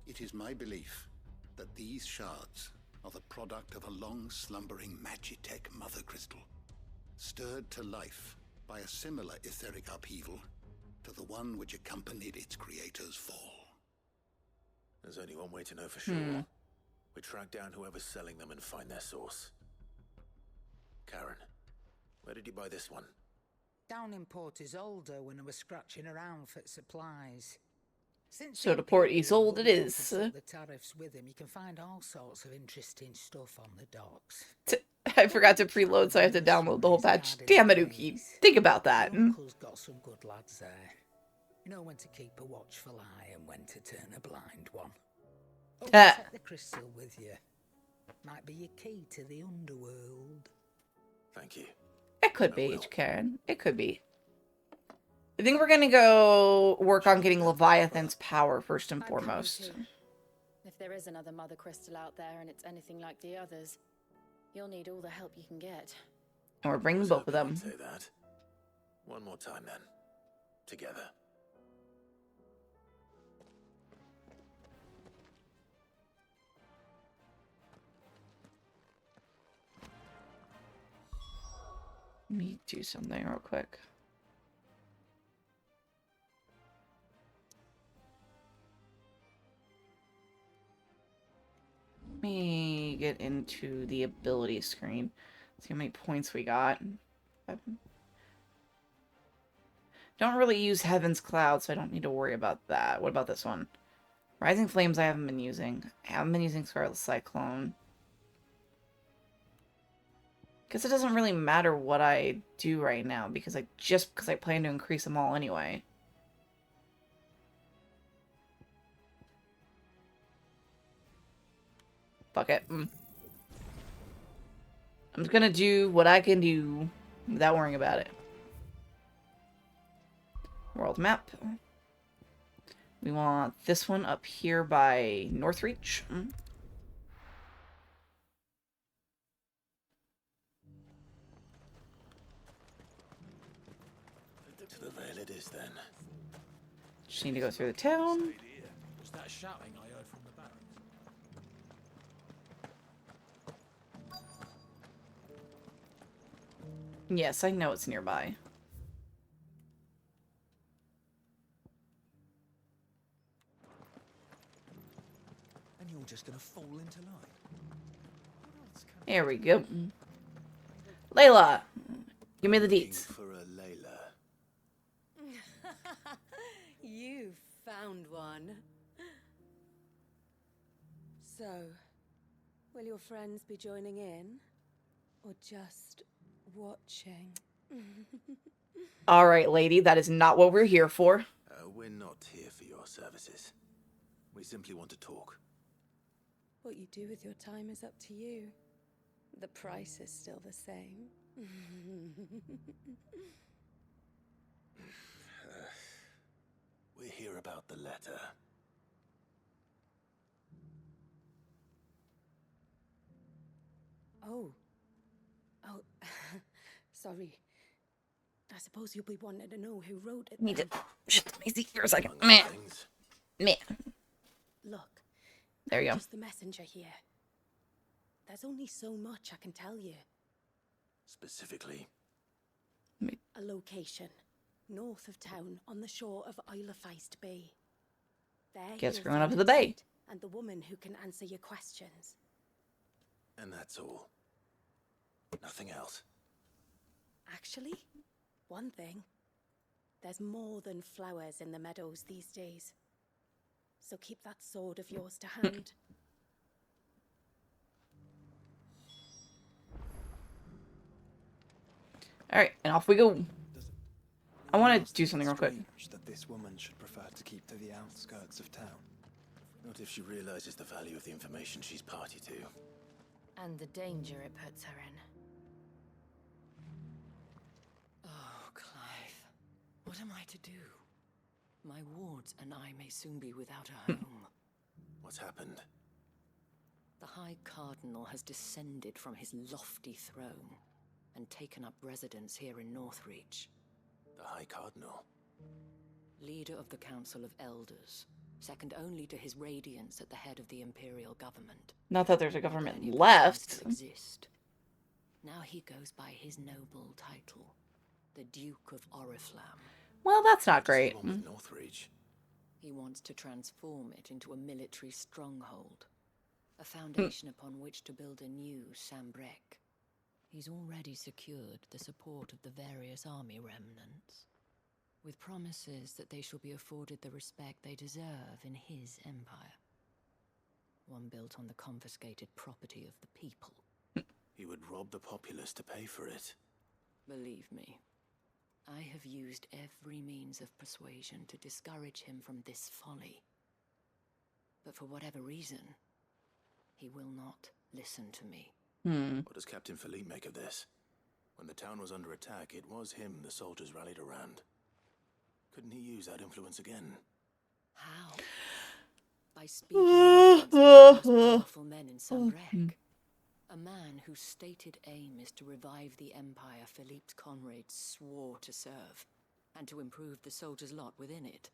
[SPEAKER 9] It is my belief that these shards are the product of a long-slumbering Magitech mother crystal, stirred to life by a similar etheric upheaval to the one which accompanied its creator's fall.
[SPEAKER 2] There's only one way to know for sure. We track down whoever's selling them and find their source. Karen, where did you buy this one?
[SPEAKER 8] Down in Port Isolde when I was scratching around for supplies. Since
[SPEAKER 1] So
[SPEAKER 8] the
[SPEAKER 1] to Port
[SPEAKER 8] Imperial
[SPEAKER 1] Isolde it
[SPEAKER 8] Woodward
[SPEAKER 1] is.
[SPEAKER 8] took the tariffs with him, you can find all sorts of interesting stuff on the docks.
[SPEAKER 1] I forgot to preload, so I have to download the whole patch. Damn it, Uki. Think about that.
[SPEAKER 8] My uncle's got some good lads there. You know when to keep a watchful eye and when to turn a blind one. Oh, take the crystal with you. Might be your key to the underworld.
[SPEAKER 2] Thank you.
[SPEAKER 1] It could be, Karen. It could be. I think we're gonna go work on getting Leviathan's power first and
[SPEAKER 4] I'm coming
[SPEAKER 1] foremost.
[SPEAKER 4] too. If there is another mother crystal out there and it's anything like the others, you'll need all the help you can get.
[SPEAKER 1] And we're bringing both of them.
[SPEAKER 2] Say that. One more time then. Together.
[SPEAKER 1] Let me do something real quick. Let me get into the ability screen. See how many points we got. 7. Don't really use Heaven's Cloud, so I don't need to worry about that. What about this one? Rising Flames I haven't been using. I haven't been using Scarlet Cyclone. Guess it doesn't really matter what I do right now, because I plan to increase them all anyway. Fuck it. I'm just gonna do what I can do without worrying about it. World map. We want this one up here by Northreach.
[SPEAKER 2] To the Vale it is then.
[SPEAKER 1] Just need to go through the town.
[SPEAKER 5] Was that shouting I heard from the barracks?
[SPEAKER 1] Yes, I know it's nearby.
[SPEAKER 3] And you're just gonna fall into line.
[SPEAKER 1] Here we go. Layla, give me the deets.
[SPEAKER 2] For a Layla.
[SPEAKER 7] You found one. So, will your friends be joining in? Or just watching?
[SPEAKER 1] All right, lady, that is not what we're here for.
[SPEAKER 2] We're not here for your services. We simply want to talk.
[SPEAKER 7] What you do with your time is up to you. The price is still the same.
[SPEAKER 2] We're here about the letter.
[SPEAKER 7] Oh. Sorry. I suppose you'll be wanting to know who wrote it.
[SPEAKER 1] Need to
[SPEAKER 7] then.
[SPEAKER 1] shut my seat for a second.
[SPEAKER 2] Among
[SPEAKER 1] Meh.
[SPEAKER 2] other things.
[SPEAKER 1] Meh.
[SPEAKER 7] Look.
[SPEAKER 1] There you
[SPEAKER 7] I'm
[SPEAKER 1] go.
[SPEAKER 7] just the messenger here. There's only so much I can tell you.
[SPEAKER 2] Specifically.
[SPEAKER 7] A location. North of town, on the shore of Isle of Feist Bay. There
[SPEAKER 1] Guess
[SPEAKER 7] you'll
[SPEAKER 1] we're going up
[SPEAKER 7] find
[SPEAKER 1] to the bay.
[SPEAKER 7] Sid and the woman who can answer your questions.
[SPEAKER 2] And that's all. Nothing else.
[SPEAKER 7] Actually, one thing. There's more than flowers in the meadows these days. So keep that sword of yours to hand.
[SPEAKER 1] Alright, and off we go.
[SPEAKER 3] Does
[SPEAKER 1] I want
[SPEAKER 3] anyone
[SPEAKER 1] to do
[SPEAKER 3] else
[SPEAKER 1] something real
[SPEAKER 3] think
[SPEAKER 1] quick.
[SPEAKER 3] it's strange that this woman should prefer to keep to the outskirts of town?
[SPEAKER 2] Not if she realizes the value of the information she's party to.
[SPEAKER 4] And the danger it puts her in.
[SPEAKER 10] Oh, Clive. What am I to do? My wards and I may soon be without a home.
[SPEAKER 2] What's happened?
[SPEAKER 10] The High Cardinal has descended from his lofty throne and taken up residence here in Northreach.
[SPEAKER 2] The High Cardinal?
[SPEAKER 10] Leader of the Council of Elders, second only to his Radiance at the head of the Imperial government.
[SPEAKER 1] Not that there's a government
[SPEAKER 10] Any
[SPEAKER 1] left.
[SPEAKER 10] still exist. Now he goes by his noble title, the Duke of Oriflamme.
[SPEAKER 1] Well, that's not
[SPEAKER 2] What's the
[SPEAKER 1] great.
[SPEAKER 2] one with Northreach?
[SPEAKER 10] He wants to transform it into a military stronghold, a foundation upon which to build a new Sambrek. He's already secured the support of the various army remnants, with promises that they shall be afforded the respect they deserve in his empire. One built on the confiscated property of the people.
[SPEAKER 2] He would rob the populace to pay for it.
[SPEAKER 10] Believe me, I have used every means of persuasion to discourage him from this folly. But for whatever reason, he will not listen to me.
[SPEAKER 2] What does Captain Philippe make of this? When the town was under attack, it was him the soldiers rallied around. Couldn't he use that influence again?
[SPEAKER 10] How? By speaking against one of the most powerful men in Sambrek. A man whose stated aim is to revive the empire Philippe's comrades swore to serve, and to improve the soldiers' lot within it.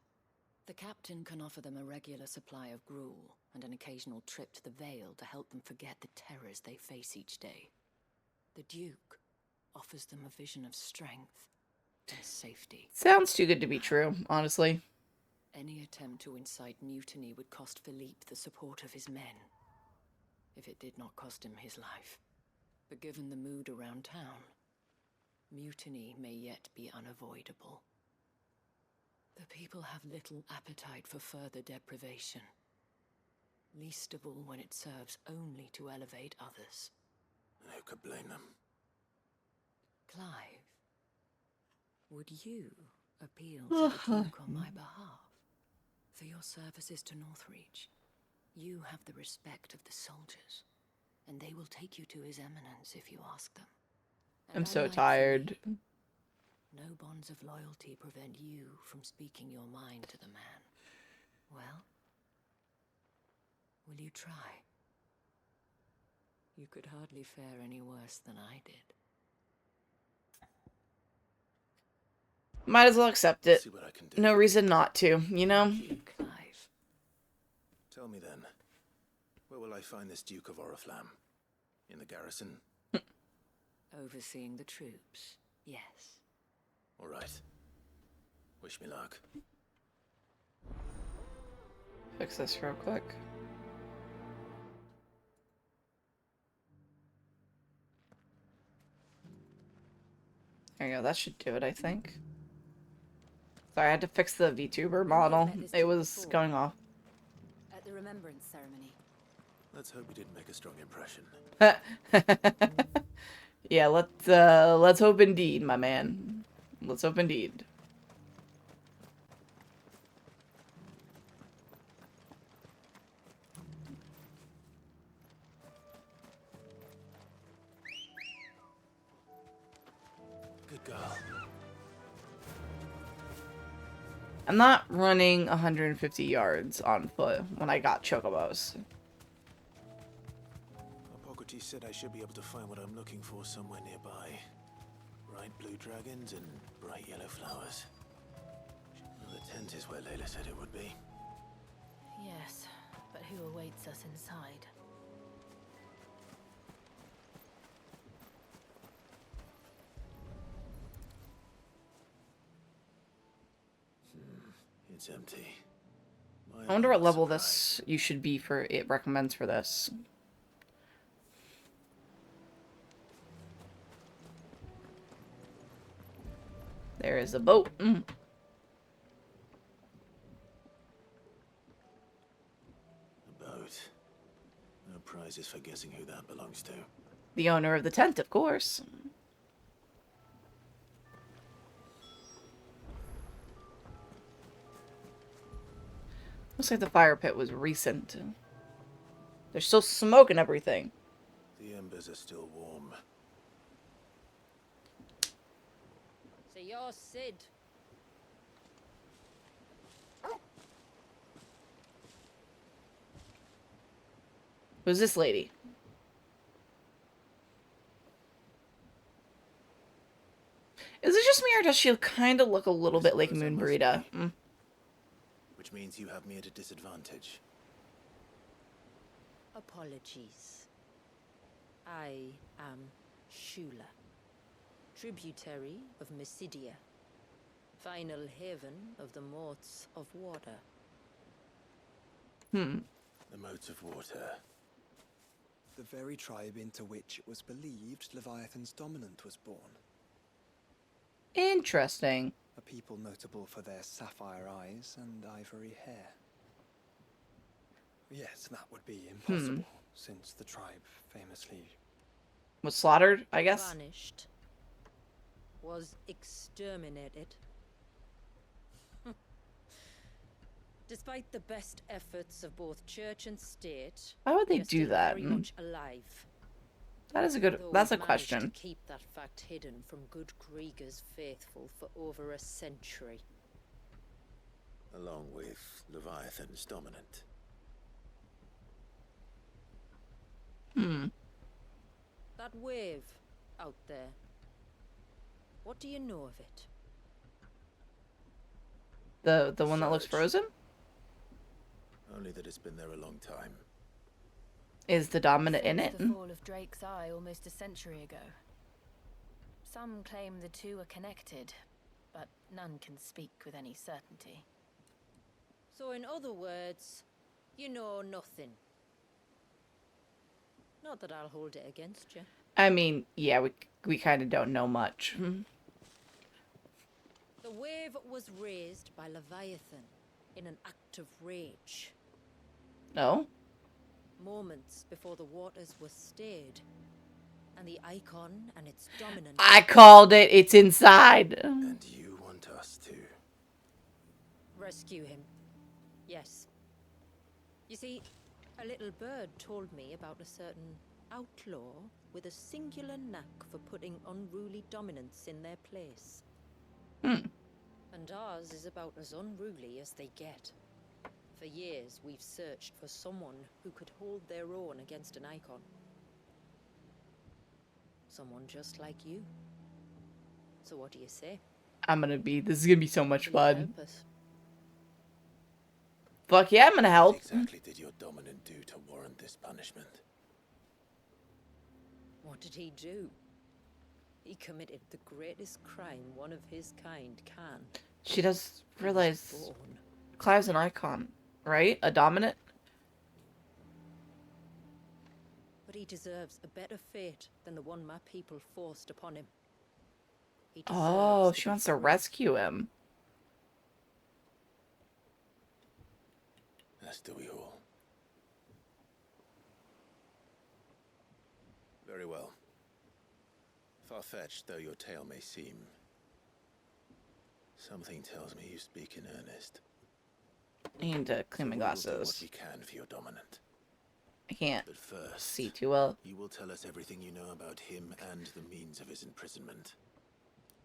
[SPEAKER 10] The captain can offer them a regular supply of gruel, and an occasional trip to the Vale to help them forget the terrors they face each day. The Duke offers them a vision of strength and safety.
[SPEAKER 1] Sounds too good to be true, honestly.
[SPEAKER 10] Any attempt to incite mutiny would cost Philippe the support of his men, if it did not cost him his life. But given the mood around town, mutiny may yet be unavoidable. The people have little appetite for further deprivation, least of all when it serves only to elevate others.
[SPEAKER 2] And who could blame them?
[SPEAKER 10] Clive, would you appeal to the Duke on my behalf? For your services to Northreach, you have the respect of the soldiers, and they will take you to His Eminence if you ask them. And
[SPEAKER 1] I'm so
[SPEAKER 10] unlike
[SPEAKER 1] tired.
[SPEAKER 10] Philippe, no bonds of loyalty prevent you from speaking your mind to the man. Well, will you try? You could hardly fare any worse than I did.
[SPEAKER 1] Might as well accept it.
[SPEAKER 2] See what I can do.
[SPEAKER 1] No reason not to, you know?
[SPEAKER 10] You, Clive.
[SPEAKER 2] Tell me then, where will I find this Duke of Oriflamme? In the garrison?
[SPEAKER 10] Overseeing the troops, yes.
[SPEAKER 2] All right. Wish me luck.
[SPEAKER 1] Fix this real quick. There you go. That should do it, I think. Sorry, I had to fix the VTuber model. It was going off.
[SPEAKER 10] At the remembrance ceremony.
[SPEAKER 2] Let's hope you didn't make a strong impression.
[SPEAKER 1] Yeah, let's hope indeed, my man. Let's hope indeed.
[SPEAKER 2] Good girl.
[SPEAKER 1] I'm not running 150 yards on foot when I got chocobos.
[SPEAKER 2] Hippocrates said I should be able to find what I'm looking for somewhere nearby. Bright blue dragons and bright yellow flowers. The tent is where Layla said it would be.
[SPEAKER 4] Yes, but who awaits us inside?
[SPEAKER 2] It's empty.
[SPEAKER 1] I wonder what level this you should be for it recommends for this. There is a boat.
[SPEAKER 2] A boat. No prizes for guessing who that belongs to.
[SPEAKER 1] The owner of the tent, of course. Looks like the fire pit was recent. There's still smoke and everything.
[SPEAKER 2] The embers are still warm.
[SPEAKER 10] So you're Sid.
[SPEAKER 1] Who's this lady? Is it just me or does she kind of look a little bit like Moon Burrito?
[SPEAKER 2] Which means you have me at a disadvantage.
[SPEAKER 10] Apologies. I am Shula, tributary of Mysidia, final haven of the Moats of Water.
[SPEAKER 2] The Moats of Water.
[SPEAKER 3] The very tribe into which it was believed Leviathan's dominant was born.
[SPEAKER 1] Interesting.
[SPEAKER 3] A people notable for their sapphire eyes and ivory hair. Yes, that would be impossible, since the tribe famously
[SPEAKER 1] Was slaughtered, I guess?
[SPEAKER 10] Vanished. Was exterminated. Despite the best efforts of both church and state,
[SPEAKER 1] Why would they
[SPEAKER 10] we are
[SPEAKER 1] do
[SPEAKER 10] still
[SPEAKER 1] that?
[SPEAKER 10] very much alive.
[SPEAKER 1] That is a good.
[SPEAKER 10] Though
[SPEAKER 1] That's a
[SPEAKER 10] we've managed
[SPEAKER 1] question.
[SPEAKER 10] to keep that fact hidden from good Krieger's faithful for over a century.
[SPEAKER 2] Along with Leviathan's dominant.
[SPEAKER 10] That wave out there. What do you know of it?
[SPEAKER 1] The one that looks
[SPEAKER 2] Surge.
[SPEAKER 1] frozen?
[SPEAKER 2] Only that it's been there a long time.
[SPEAKER 1] Is the dominant in
[SPEAKER 4] Since
[SPEAKER 1] it?
[SPEAKER 4] the fall of Drake's Eye almost a century ago. Some claim the two are connected, but none can speak with any certainty.
[SPEAKER 10] So in other words, you know nothing. Not that I'll hold it against you.
[SPEAKER 1] I mean, yeah, we kind of don't know much.
[SPEAKER 10] The wave was raised by Leviathan in an act of rage.
[SPEAKER 1] No?
[SPEAKER 10] Moments before the waters were stayed, and the icon and its dominant...
[SPEAKER 1] I called it. It's inside.
[SPEAKER 2] And you want us to...
[SPEAKER 10] Rescue him. Yes. You see, a little bird told me about a certain outlaw with a singular knack for putting unruly dominants in their place. And ours is about as unruly as they get. For years, we've searched for someone who could hold their own against an icon. Someone just like you. So what do you say?
[SPEAKER 1] This is gonna be so much
[SPEAKER 10] Will you
[SPEAKER 1] fun.
[SPEAKER 10] help us?
[SPEAKER 1] Fuck yeah, I'm gonna help.
[SPEAKER 2] What exactly did your dominant do to warrant this punishment?
[SPEAKER 10] What did he do? He committed the greatest crime one of his kind can.
[SPEAKER 1] She does
[SPEAKER 10] He was
[SPEAKER 1] realize
[SPEAKER 10] born.
[SPEAKER 1] Clive's an icon, right? A dominant?
[SPEAKER 10] But he deserves a better fate than the one my people forced upon him.
[SPEAKER 4] He deserves
[SPEAKER 1] Oh,
[SPEAKER 4] to
[SPEAKER 1] she
[SPEAKER 4] be
[SPEAKER 1] wants to
[SPEAKER 4] free.
[SPEAKER 1] rescue him.
[SPEAKER 2] As do we all. Very well. Far-fetched though your tale may seem, something tells me you speak in earnest.
[SPEAKER 1] I need to clean my
[SPEAKER 2] So we will do what
[SPEAKER 1] glasses.
[SPEAKER 2] we can for your dominant.
[SPEAKER 1] I can't
[SPEAKER 2] But first,
[SPEAKER 1] see too well.
[SPEAKER 2] you will tell us everything you know about him and the means of his imprisonment.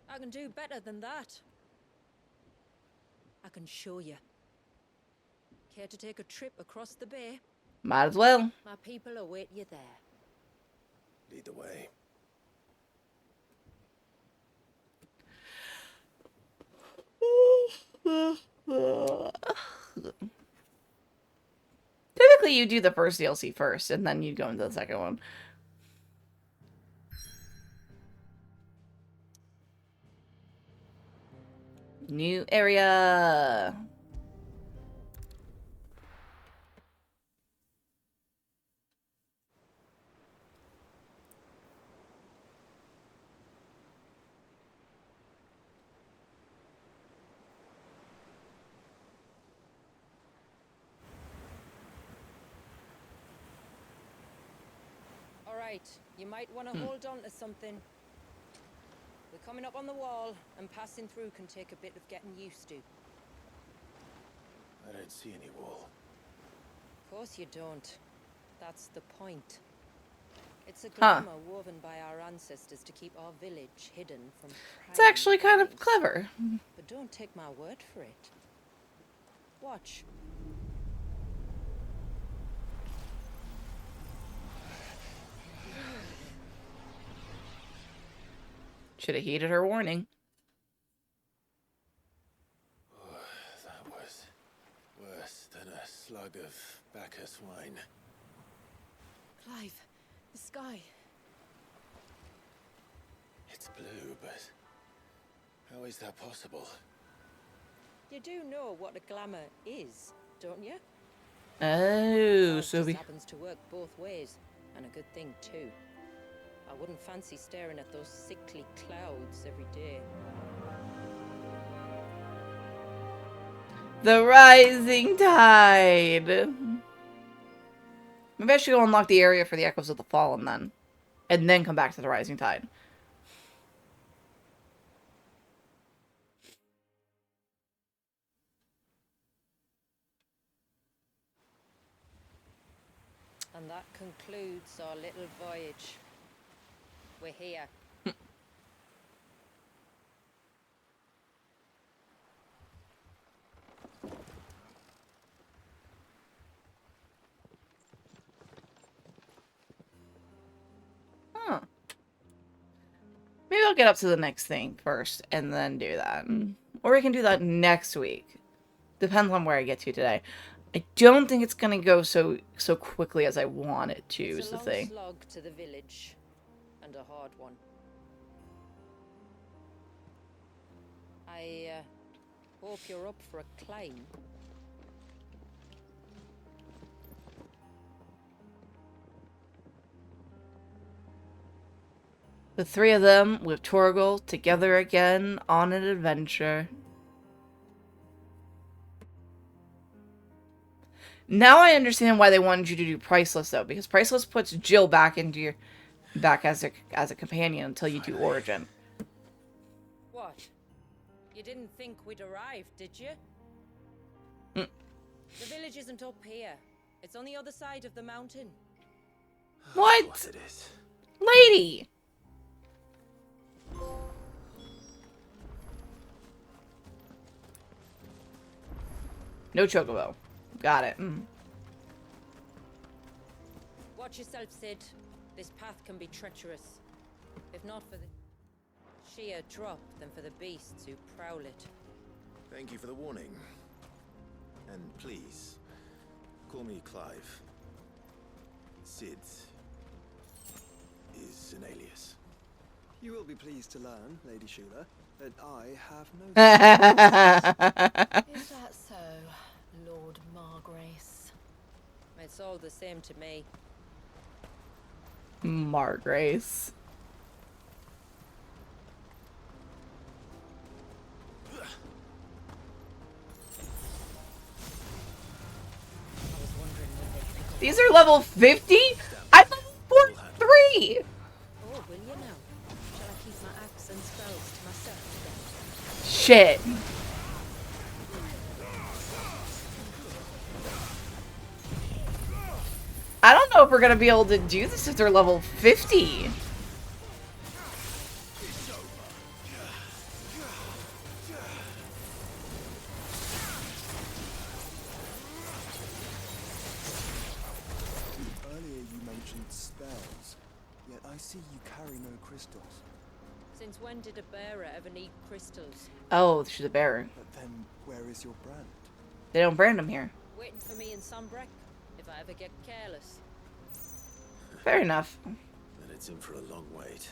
[SPEAKER 10] I can do better than that. I can show you. Care to take a trip across the bay?
[SPEAKER 1] Might as well.
[SPEAKER 10] My people await you there.
[SPEAKER 2] Lead the way.
[SPEAKER 1] Typically, you do the first DLC first, and then you go into the second one. New area.
[SPEAKER 10] All right, you might want to hold on to something. We're coming up on the wall, and passing through can take a bit of getting used to.
[SPEAKER 2] I don't see any wall.
[SPEAKER 10] Of course you don't. That's the point. It's a
[SPEAKER 1] Huh.
[SPEAKER 10] glamour woven by our ancestors to keep our village hidden from
[SPEAKER 1] It's
[SPEAKER 10] prying
[SPEAKER 1] actually kind of
[SPEAKER 10] eyes.
[SPEAKER 1] clever.
[SPEAKER 10] But don't take my word for it. Watch.
[SPEAKER 1] Should have heeded her warning.
[SPEAKER 2] That was worse than a slug of Bacchus wine.
[SPEAKER 10] Clive, the sky.
[SPEAKER 2] It's blue, but how is that possible?
[SPEAKER 10] You do know what a glamour is, don't you?
[SPEAKER 1] Oh,
[SPEAKER 10] Well,
[SPEAKER 1] so
[SPEAKER 10] just
[SPEAKER 1] we...
[SPEAKER 10] happens to work both ways, and a good thing too. I wouldn't fancy staring at those sickly clouds every day.
[SPEAKER 1] The rising tide. Maybe I should go unlock the area for the Echoes of the Fallen then. And then come back to the rising tide.
[SPEAKER 10] And that concludes our little voyage. We're here.
[SPEAKER 1] Huh. Maybe I'll get up to the next thing first and then do that. Or we can do that next week. Depends on where I get to today. I don't think it's gonna go so quickly as I want it to,
[SPEAKER 10] It's
[SPEAKER 1] is
[SPEAKER 10] a
[SPEAKER 1] the
[SPEAKER 10] long
[SPEAKER 1] thing.
[SPEAKER 10] slog to the village, and a hard one. I hope you're up for a climb.
[SPEAKER 1] The three of them with Torgal together again on an adventure. Now I understand why they wanted you to do Priceless though, because Priceless puts Jill back into your as a companion until you do Origin.
[SPEAKER 10] What? You didn't think we'd arrived, did you? The village isn't up here. It's on the other side of the mountain.
[SPEAKER 1] What?
[SPEAKER 2] What it is.
[SPEAKER 1] Lady! No chocobo. Got it.
[SPEAKER 10] Watch yourself, Sid. This path can be treacherous. If not for the sheer drop, then for the beasts who prowl it.
[SPEAKER 2] Thank you for the warning. And please, call me Clive. Sid is an alias.
[SPEAKER 3] You will be pleased to learn, Lady Shula, that I have no...
[SPEAKER 7] Is that so, Lord Margrace?
[SPEAKER 10] It's all the same to me.
[SPEAKER 1] Margrace. These are level 50? I'm level 43!
[SPEAKER 4] Oh, will you now? Shall I keep my axe and spells to myself then?
[SPEAKER 1] Shit. I don't know if we're gonna be able to do this if they're level 50.
[SPEAKER 3] Earlier you mentioned spells, yet I see you carry no crystals.
[SPEAKER 10] Since when did a bearer ever need crystals?
[SPEAKER 1] Oh, she's a bearer.
[SPEAKER 3] But then, where is your brand?
[SPEAKER 1] They don't brand them here.
[SPEAKER 10] Waiting for me in Sunbreak, if I ever get careless.
[SPEAKER 1] Fair enough.
[SPEAKER 2] Then it's in for a long wait.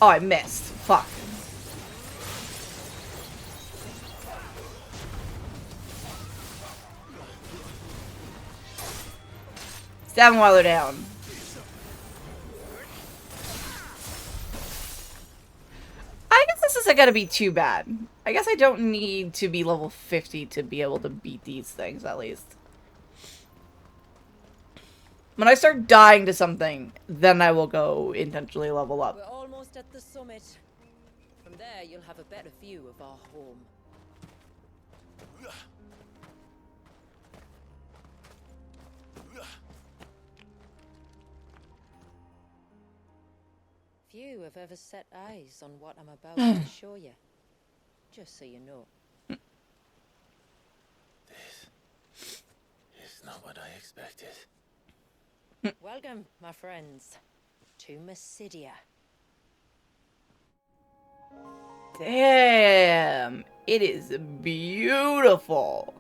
[SPEAKER 1] Oh, I missed. Fuck. Stab them while they're down. I guess this isn't gonna be too bad. I guess I don't need to be level 50 to be able to beat these things, at least. When I start dying to something, then I will go intentionally level up.
[SPEAKER 10] We're almost at the summit. From there, you'll have a better view of our home. Few have ever set eyes on what I'm about to show you. Just so you know.
[SPEAKER 2] This is not what I expected.
[SPEAKER 10] Welcome, my friends, to Mysidia.
[SPEAKER 1] Damn, it is beautiful.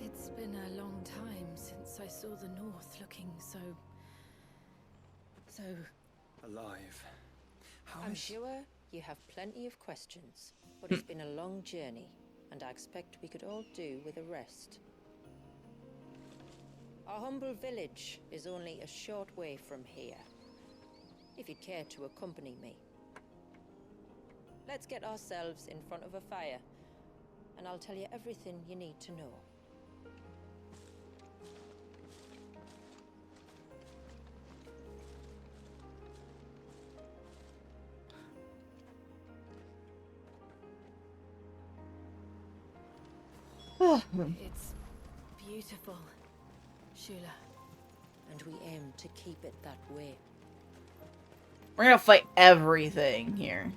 [SPEAKER 4] It's been a long time since I saw the North looking so
[SPEAKER 3] Alive. How
[SPEAKER 10] I'm
[SPEAKER 3] is...
[SPEAKER 10] sure you have plenty of questions, but it's been a long journey, and I expect we could all do with a rest. Our humble village is only a short way from here, if you'd care to accompany me. Let's get ourselves in front of a fire, and I'll tell you everything you need to know.
[SPEAKER 4] it's beautiful, Shula.
[SPEAKER 10] And we aim to keep it that way.
[SPEAKER 1] We're gonna fight everything here.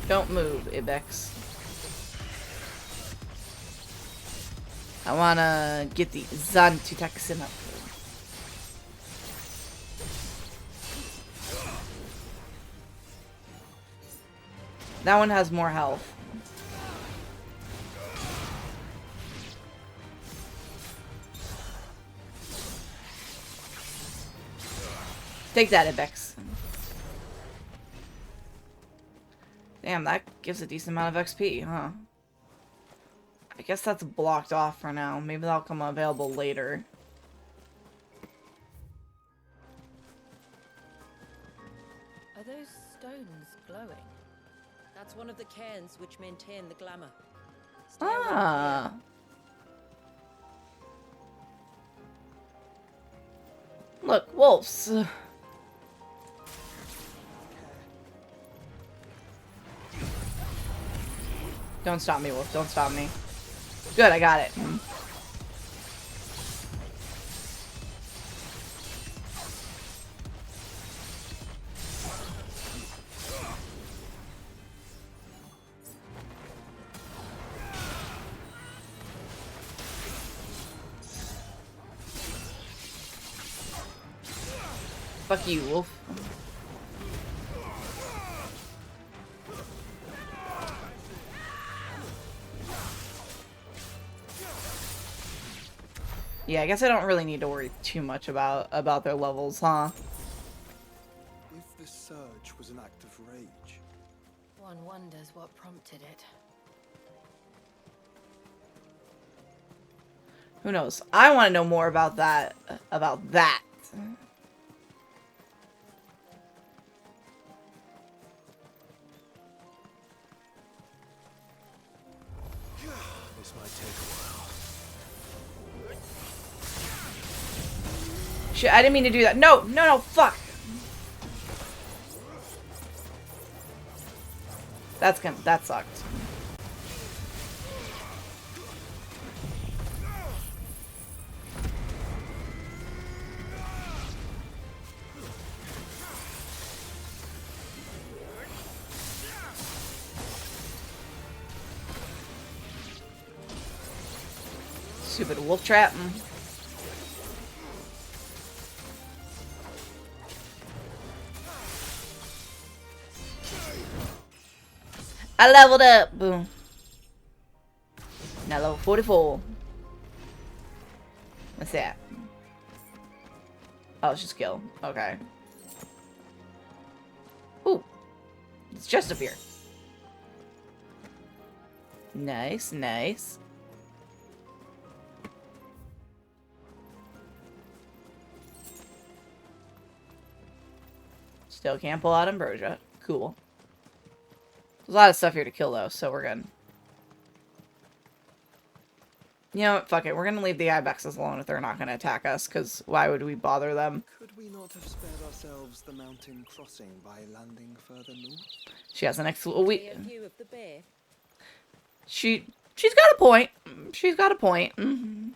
[SPEAKER 1] Don't move, Ibex. I wanna get the Zantutaksin up. That one has more health. Take that, Ibex. Damn, that gives a decent amount of XP, huh? I guess that's blocked off for now. Maybe that'll come available later.
[SPEAKER 4] Are those stones glowing?
[SPEAKER 10] That's one of the cairns which maintain the glamour. Stay away
[SPEAKER 1] Ah. Look, wolves. Don't stop me, wolf. Don't stop me. Good, I got it. Fuck you, wolf. Yeah, I guess I don't really need to worry too much about their levels, huh?
[SPEAKER 3] If this surge was an act of rage,
[SPEAKER 4] One wonders what prompted it.
[SPEAKER 1] Who knows? I want to know more about that. About that.
[SPEAKER 6] This might take a while.
[SPEAKER 1] Shit, I didn't mean to do that. No, no, no, fuck. That sucked. Stupid wolf trap. I leveled up. Boom. Now level 44. What's that? Oh, it's just skill. Okay. Ooh. It's just up here. Nice, nice. Still can't pull out Ambrosia. Cool. There's a lot of stuff here to kill, though, so we're good. You know what? Fuck it. We're gonna leave the Ibexes alone if they're not gonna attack us, because why would we bother them?
[SPEAKER 3] could we not have spared ourselves the mountain crossing by landing further north?
[SPEAKER 1] She has an
[SPEAKER 10] View of the bay.
[SPEAKER 1] She's got a point. She's got a point. Mm-hmm.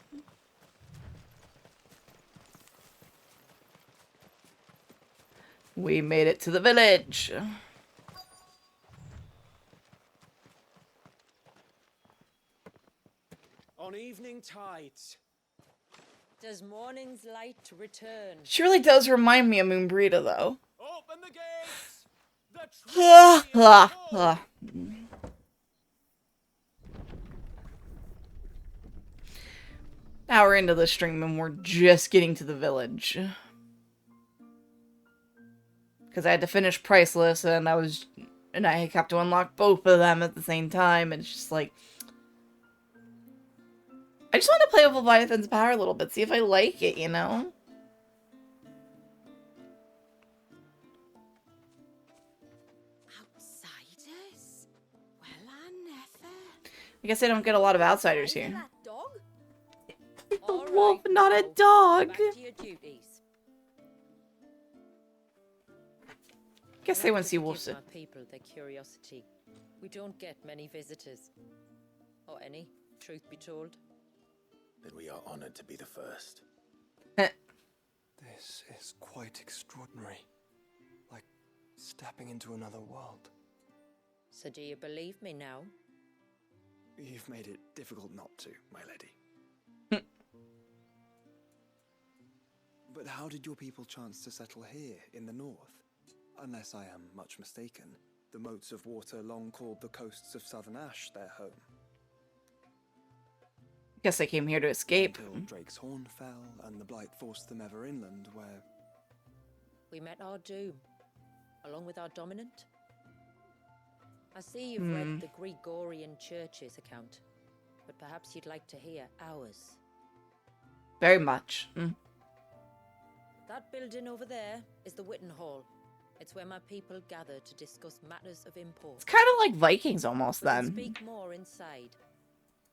[SPEAKER 1] We made it to the village.
[SPEAKER 5] On evening tides.
[SPEAKER 10] Does morning's light return?
[SPEAKER 1] She really does remind me of Moonbrita, though.
[SPEAKER 5] Open the gates! The
[SPEAKER 1] Now we're into the stream and we're just getting to the village. Because I had to finish Priceless and I kept to unlock both of them at the same time, and it's just like, I just want to play with Leviathan's power a little bit, see if I like it, you know?
[SPEAKER 4] Outsiders? Well, I never.
[SPEAKER 1] I guess I don't get a lot of outsiders here.
[SPEAKER 10] That dog?
[SPEAKER 1] A wolf, not a dog.
[SPEAKER 10] Back to your duties.
[SPEAKER 1] Guess they wouldn't see
[SPEAKER 10] Give
[SPEAKER 1] wolves.
[SPEAKER 10] my people their curiosity. We don't get many visitors. Or any, truth be told.
[SPEAKER 2] Then we are honored to be the first.
[SPEAKER 3] This is quite extraordinary. Like stepping into another world.
[SPEAKER 10] So do you believe me now?
[SPEAKER 3] You've made it difficult not to, my lady. But how did your people chance to settle here in the north? Unless I am much mistaken, the moats of water long called the coasts of Southern Ash their home.
[SPEAKER 1] Guess I came here to escape.
[SPEAKER 3] Until Drake's Horn fell, and the Blight forced them ever inland, where...
[SPEAKER 10] We met our doom, along with our dominant. I see you've read the Gregorian Church's account, but perhaps you'd like to hear ours.
[SPEAKER 1] Very much.
[SPEAKER 10] That building over there is the Witten Hall. It's where my people gather to discuss matters of import.
[SPEAKER 1] It's kind of like Vikings almost,
[SPEAKER 10] We'll
[SPEAKER 1] then.
[SPEAKER 10] speak more inside,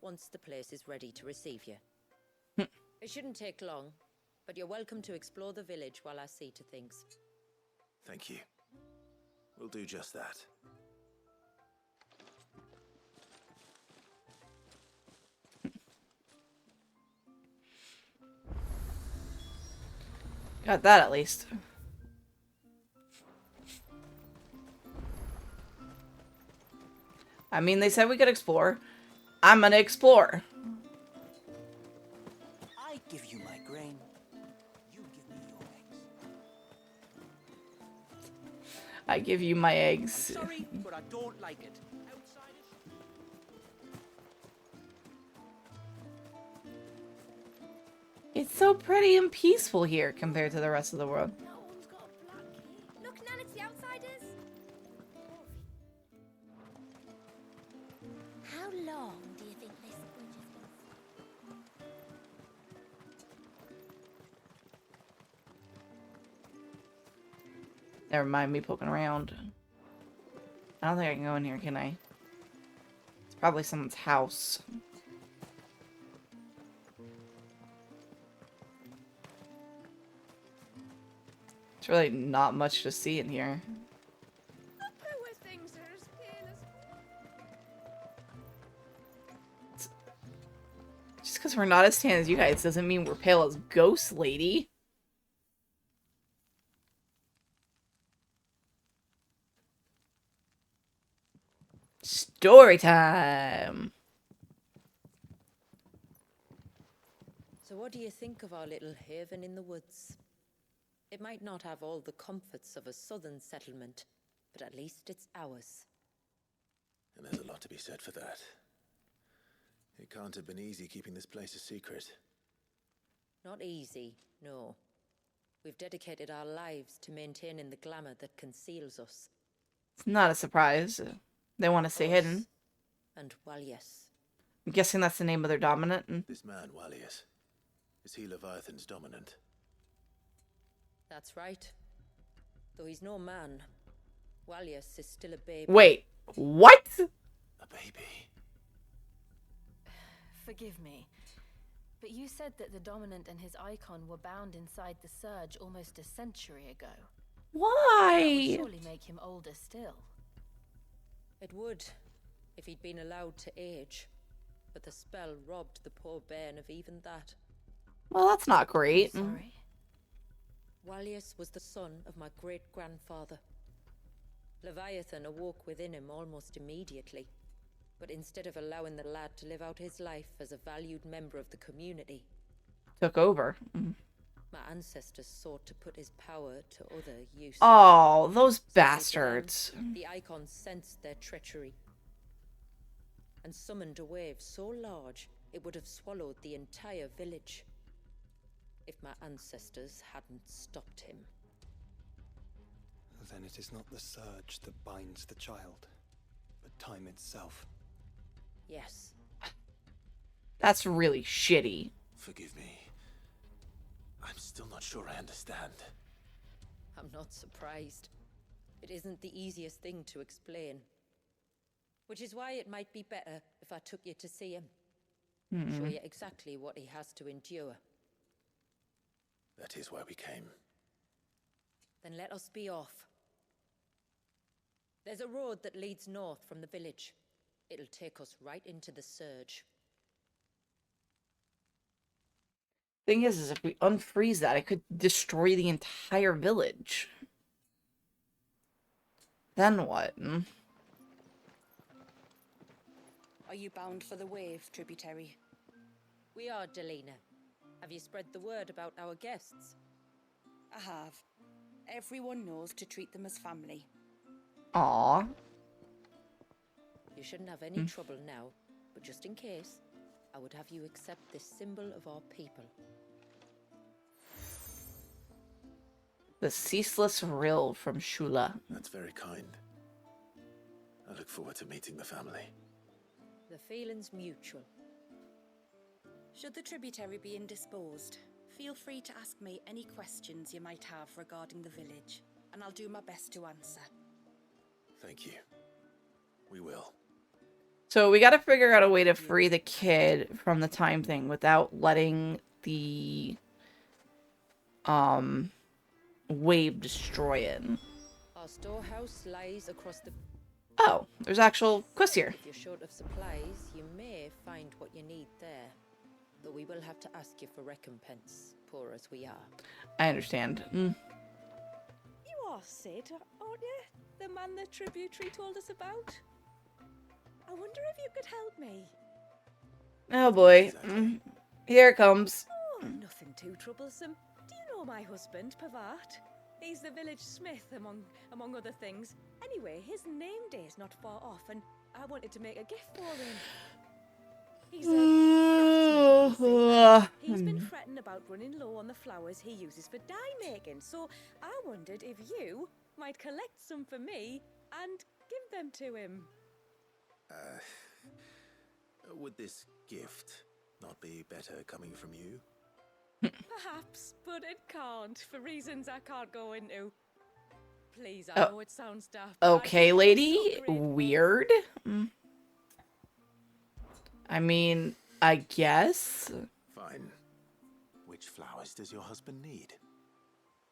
[SPEAKER 10] once the place is ready to receive you. It shouldn't take long, but you're welcome to explore the village while I see to things.
[SPEAKER 2] Thank you. We'll do just that.
[SPEAKER 1] Got that at least. I mean, they said we could explore. I'm gonna explore.
[SPEAKER 11] I give you my grain. You give me your eggs.
[SPEAKER 1] I give you my eggs.
[SPEAKER 5] Sorry, but I don't like it. Outsiders?
[SPEAKER 1] so pretty and peaceful here compared to the rest of the world.
[SPEAKER 4] No one's got a black key. Look, Nan, it's the outsiders. How long do you think this bridge has been?
[SPEAKER 1] Never mind me poking around. I don't think I can go in here, can I? It's probably someone's house. There's really not much to see in here. Just because we're not as tan as you guys doesn't mean we're pale as Ghost Lady. Story time!
[SPEAKER 10] So what do you think of our little haven in the woods? It might not have all the comforts of a southern settlement, but at least it's ours.
[SPEAKER 2] And there's a lot to be said for that. It can't have been easy keeping this place a secret.
[SPEAKER 10] Not easy, no. We've dedicated our lives to maintaining the glamour that conceals us.
[SPEAKER 1] It's not a surprise. They want to stay hidden.
[SPEAKER 10] And Walius.
[SPEAKER 1] I'm guessing that's the name of their dominant.
[SPEAKER 2] This man, Walius, is he Leviathan's dominant?
[SPEAKER 10] That's right. Though he's no man, Walius is still a baby.
[SPEAKER 1] Wait, what?
[SPEAKER 2] A baby?
[SPEAKER 7] Forgive me, but you said that the Dominant and his icon were bound inside the Surge almost a century ago.
[SPEAKER 1] Why?
[SPEAKER 7] That would surely make him older still.
[SPEAKER 10] It would, if he'd been allowed to age. But the spell robbed the poor bairn of even that.
[SPEAKER 1] Well, that's not great.
[SPEAKER 7] Sorry.
[SPEAKER 10] Walius was the son of my great-grandfather. Leviathan awoke within him almost immediately. But instead of allowing the lad to live out his life as a valued member of the community,
[SPEAKER 1] took over.
[SPEAKER 10] My ancestors sought to put his power to other use.
[SPEAKER 1] Oh, those bastards.
[SPEAKER 10] The icon sensed their treachery and summoned a wave so large it would have swallowed the entire village if my ancestors hadn't stopped him.
[SPEAKER 3] Then it is not the surge that binds the child, but time itself.
[SPEAKER 10] Yes.
[SPEAKER 1] That's really shitty.
[SPEAKER 2] Forgive me. I'm still not sure I understand.
[SPEAKER 10] I'm not surprised. It isn't the easiest thing to explain. Which is why it might be better if I took you to see him. Show you exactly what he has to endure.
[SPEAKER 2] That is why we came.
[SPEAKER 10] Then let us be off. There's a road that leads north from the village. It'll take us right into the Surge.
[SPEAKER 1] Thing is if we unfreeze that, it could destroy the entire village. Then what?
[SPEAKER 12] Are you bound for the wave, tributary?
[SPEAKER 10] We are, Delina. Have you spread the word about our guests?
[SPEAKER 12] I have. Everyone knows to treat them as family.
[SPEAKER 1] Aww.
[SPEAKER 10] You shouldn't have any trouble now, but just in case, I would have you accept this symbol of our people.
[SPEAKER 1] The ceaseless rill from Shula.
[SPEAKER 2] That's very kind. I look forward to meeting the family.
[SPEAKER 10] The feeling's mutual.
[SPEAKER 12] Should the tributary be indisposed, feel free to ask me any questions you might have regarding the village, and I'll do my best to answer.
[SPEAKER 2] Thank you. We will.
[SPEAKER 1] So we gotta figure out a way to free the kid from the time thing without letting the wave destroy it.
[SPEAKER 10] Our storehouse lies across the...
[SPEAKER 1] Oh, there's actual quests here.
[SPEAKER 10] If you're short of supplies, you may find what you need there. Though we will have to ask you for recompense, poor as we are.
[SPEAKER 1] I understand.
[SPEAKER 12] You are Sid, aren't you? The man the tributary told us about? I wonder if you could help me.
[SPEAKER 1] Oh boy. Here it comes.
[SPEAKER 12] Oh, nothing too troublesome. Do you know my husband, Pavat? He's the village smith, among other things. Anyway, his name day is not far off, and I wanted to make a gift for him.
[SPEAKER 13] He's a craftsman, you see. He's been fretting about running low on the flowers he uses for dye making, so I wondered if you might collect some for me and give them to him.
[SPEAKER 2] Would this gift not be better coming from you?
[SPEAKER 13] Perhaps, but it can't, for reasons I can't go into. Please, I know it sounds daft.
[SPEAKER 1] Okay, lady. Weird. I mean, I guess.
[SPEAKER 2] Fine. Which flowers does your husband need?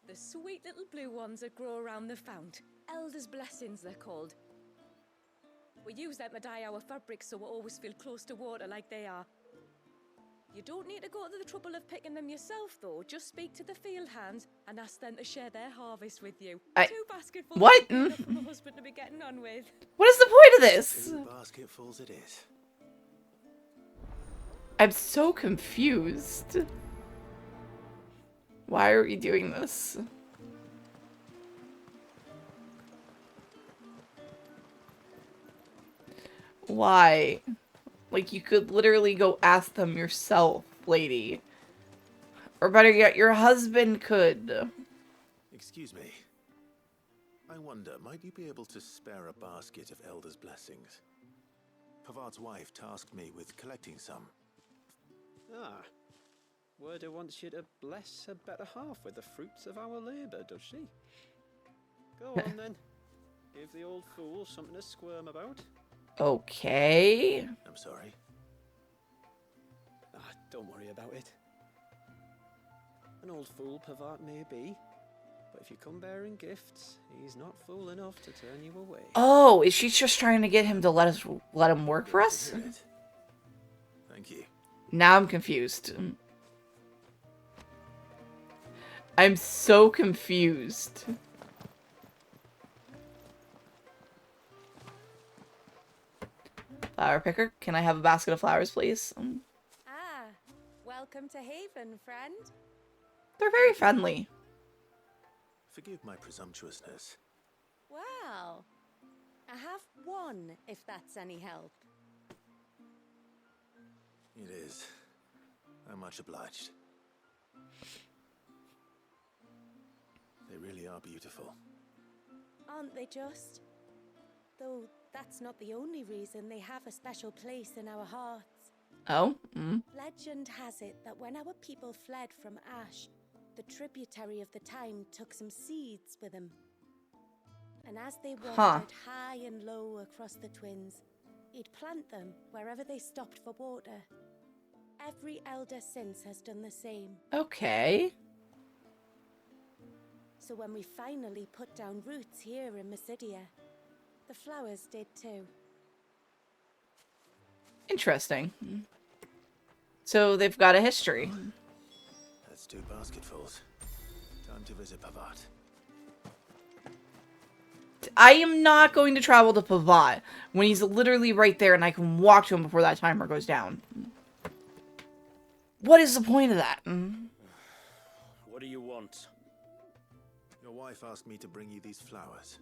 [SPEAKER 13] The sweet little blue ones that grow around the fount. Elder's blessings, they're called. We use them to dye our fabrics so we always feel close to water like they are. You don't need to go to the trouble of picking them yourself, though. Just speak to the field hands and ask them to share their harvest with you. 2 basketfuls
[SPEAKER 1] what?
[SPEAKER 13] for my husband to be getting on with.
[SPEAKER 1] What is the point of this?
[SPEAKER 2] 2 basketfuls it is.
[SPEAKER 1] I'm so confused. Why are we doing this? Why? Like, you could literally go ask them yourself, lady. Or better yet, your husband could.
[SPEAKER 2] Excuse me. I wonder, might you be able to spare a basket of Elder's blessings? Pavard's wife tasked me with collecting some.
[SPEAKER 14] Ah. Werder wants you to bless her better half with the fruits of our labour, does she? Go on then. Give the old fool something to squirm about.
[SPEAKER 1] Okay.
[SPEAKER 2] I'm sorry.
[SPEAKER 14] Ah, don't worry about it. An old fool Pavard may be, but if you come bearing gifts, he's not fool enough to turn you away.
[SPEAKER 1] Oh, is she just trying to get him to let him work for us?
[SPEAKER 2] Thank you.
[SPEAKER 1] Now I'm confused. I'm so confused. Flower picker, can I have a basket of flowers, please?
[SPEAKER 13] Ah, welcome to Haven, friend.
[SPEAKER 1] They're very friendly.
[SPEAKER 2] Forgive my presumptuousness.
[SPEAKER 13] Wow. I have one, if that's any help.
[SPEAKER 2] It is. I'm much obliged. They really are beautiful.
[SPEAKER 13] Aren't they just? Though that's not the only reason they have a special place in our hearts.
[SPEAKER 1] Oh?
[SPEAKER 13] Legend has it that when our people fled from Ash, the tributary of the time took some seeds with them. And as they wandered high and low across the Twins, he'd plant them wherever they stopped for water. Every elder since has done the same.
[SPEAKER 1] Okay.
[SPEAKER 13] So when we finally put down roots here in Mysidia, the flowers did too.
[SPEAKER 1] Interesting. So they've got a history.
[SPEAKER 2] That's 2 basketfuls. Time to visit Pavard.
[SPEAKER 1] I am not going to travel to Pavard when he's literally right there and I can walk to him before that timer goes down. What is the point of that?
[SPEAKER 5] What do you want?
[SPEAKER 2] Your wife asked me to bring you these flowers.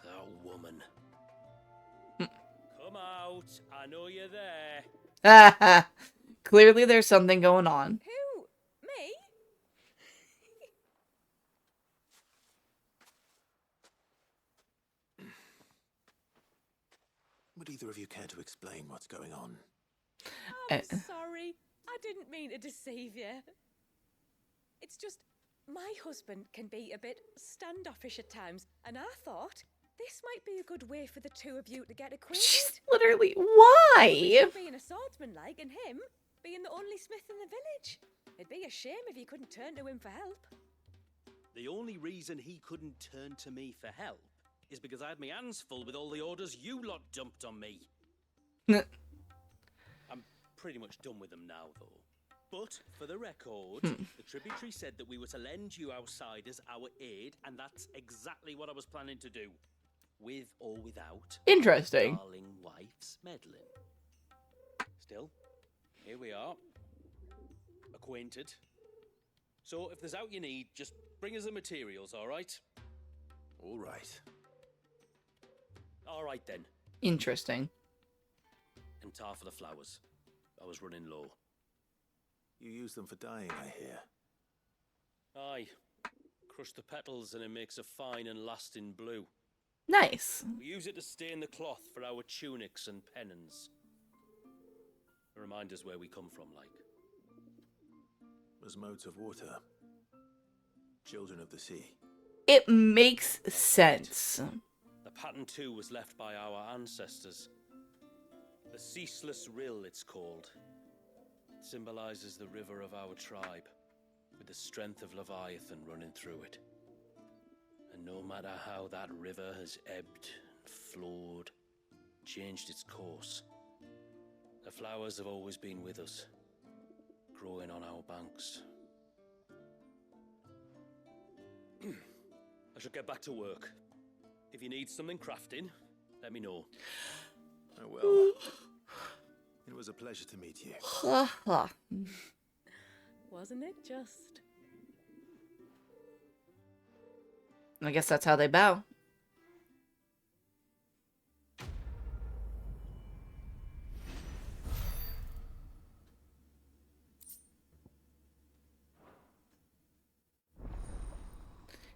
[SPEAKER 5] That woman. Come out. I know you're there.
[SPEAKER 1] Clearly there's something going on.
[SPEAKER 13] Who? Me?
[SPEAKER 2] Would either of you care to explain what's going on?
[SPEAKER 13] I'm sorry. I didn't mean to deceive you. It's just, my husband can be a bit standoffish at times, and I thought this might be a good way for the 2 of you to get acquainted.
[SPEAKER 1] She's literally... Why?
[SPEAKER 13] You being a swordsman-like, and him being the only smith in the village. It'd be a shame if you couldn't turn to him for help.
[SPEAKER 5] The only reason he couldn't turn to me for help is because I had my hands full with all the orders you lot dumped on me. I'm pretty much done with them now, though. But, for the record, the tributary said that we were to lend you outsiders our aid, and that's exactly what I was planning to do. With or without
[SPEAKER 1] Interesting.
[SPEAKER 5] darling wife's meddling. Still, here we are. Acquainted. So, if there's out you need, just Bring us the materials, all right?
[SPEAKER 2] All right.
[SPEAKER 5] All right, then.
[SPEAKER 1] Interesting.
[SPEAKER 5] And tar for the flowers. I was running low.
[SPEAKER 2] You use them for dyeing, I hear.
[SPEAKER 5] Aye. Crush the petals and it makes a fine and lasting blue.
[SPEAKER 1] Nice.
[SPEAKER 5] We use it to stain the cloth for our tunics and pennons. Remind us where we come from, like.
[SPEAKER 2] As modes of water. Children of the sea.
[SPEAKER 1] It makes sense.
[SPEAKER 5] The pattern too was left by our ancestors. The Ceaseless Rill, it's called. It symbolizes the river of our tribe, with the strength of Leviathan running through it. And no matter how that river has ebbed and flowed, changed its course, the flowers have always been with us, growing on our banks. I should get back to work. If you need something crafting, let me know.
[SPEAKER 2] Oh well. It was a pleasure to meet you.
[SPEAKER 13] Wasn't it just?
[SPEAKER 1] I guess that's how they bow.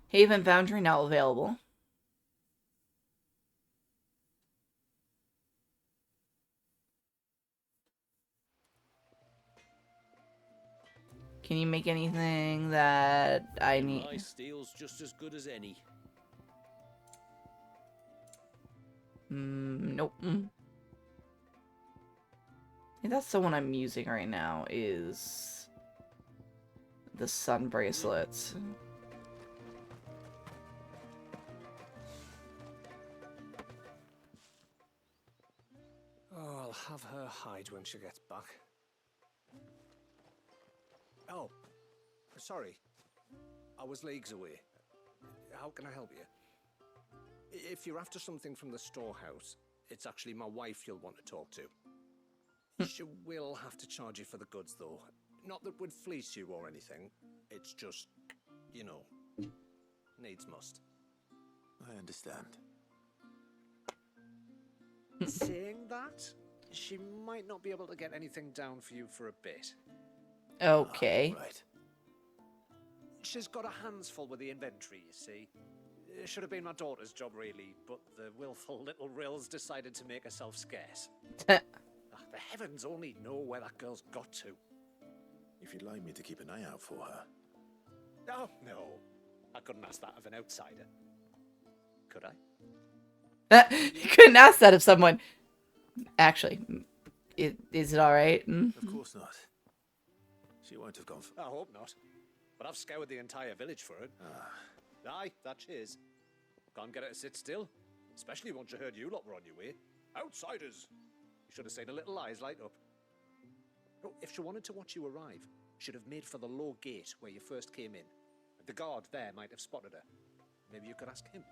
[SPEAKER 1] Haven Foundry now available. Can you make anything that I need?
[SPEAKER 5] My steel's just as good as any.
[SPEAKER 1] Nope. I think that's the one I'm using right now, is the sun bracelets.
[SPEAKER 15] Oh, I'll have her hide when she gets back. Oh, sorry. I was leagues away. How can I help you? If you're after something from the storehouse, it's actually my wife you'll want to talk to. She will have to charge you for the goods, though. Not that would fleece you or anything. It's just, you know, needs must.
[SPEAKER 2] I understand.
[SPEAKER 15] Saying that, she might not be able to get anything down for you for a bit.
[SPEAKER 1] Okay.
[SPEAKER 2] Right.
[SPEAKER 15] She's got her hands full with the inventory, you see. It should have been my daughter's job, really, but the willful little Rills decided to make herself scarce. The heavens only know where that girl's got to.
[SPEAKER 2] If you'd like me to keep an eye out for her.
[SPEAKER 15] Oh, no. I couldn't ask that of an outsider. Could I?
[SPEAKER 1] You couldn't ask that of someone. Actually, is it alright?
[SPEAKER 2] Of course not. She won't have gone for...
[SPEAKER 15] I hope not. But I've scoured the entire village for it. Aye, that she is. Can't get her to sit still. Especially once you heard you lot were on your way. Outsiders! You should have seen her little eyes light up. Oh, if she wanted to watch you arrive, she'd have made for the low gate where you first came in. The guard there might have spotted her. Maybe you could ask him.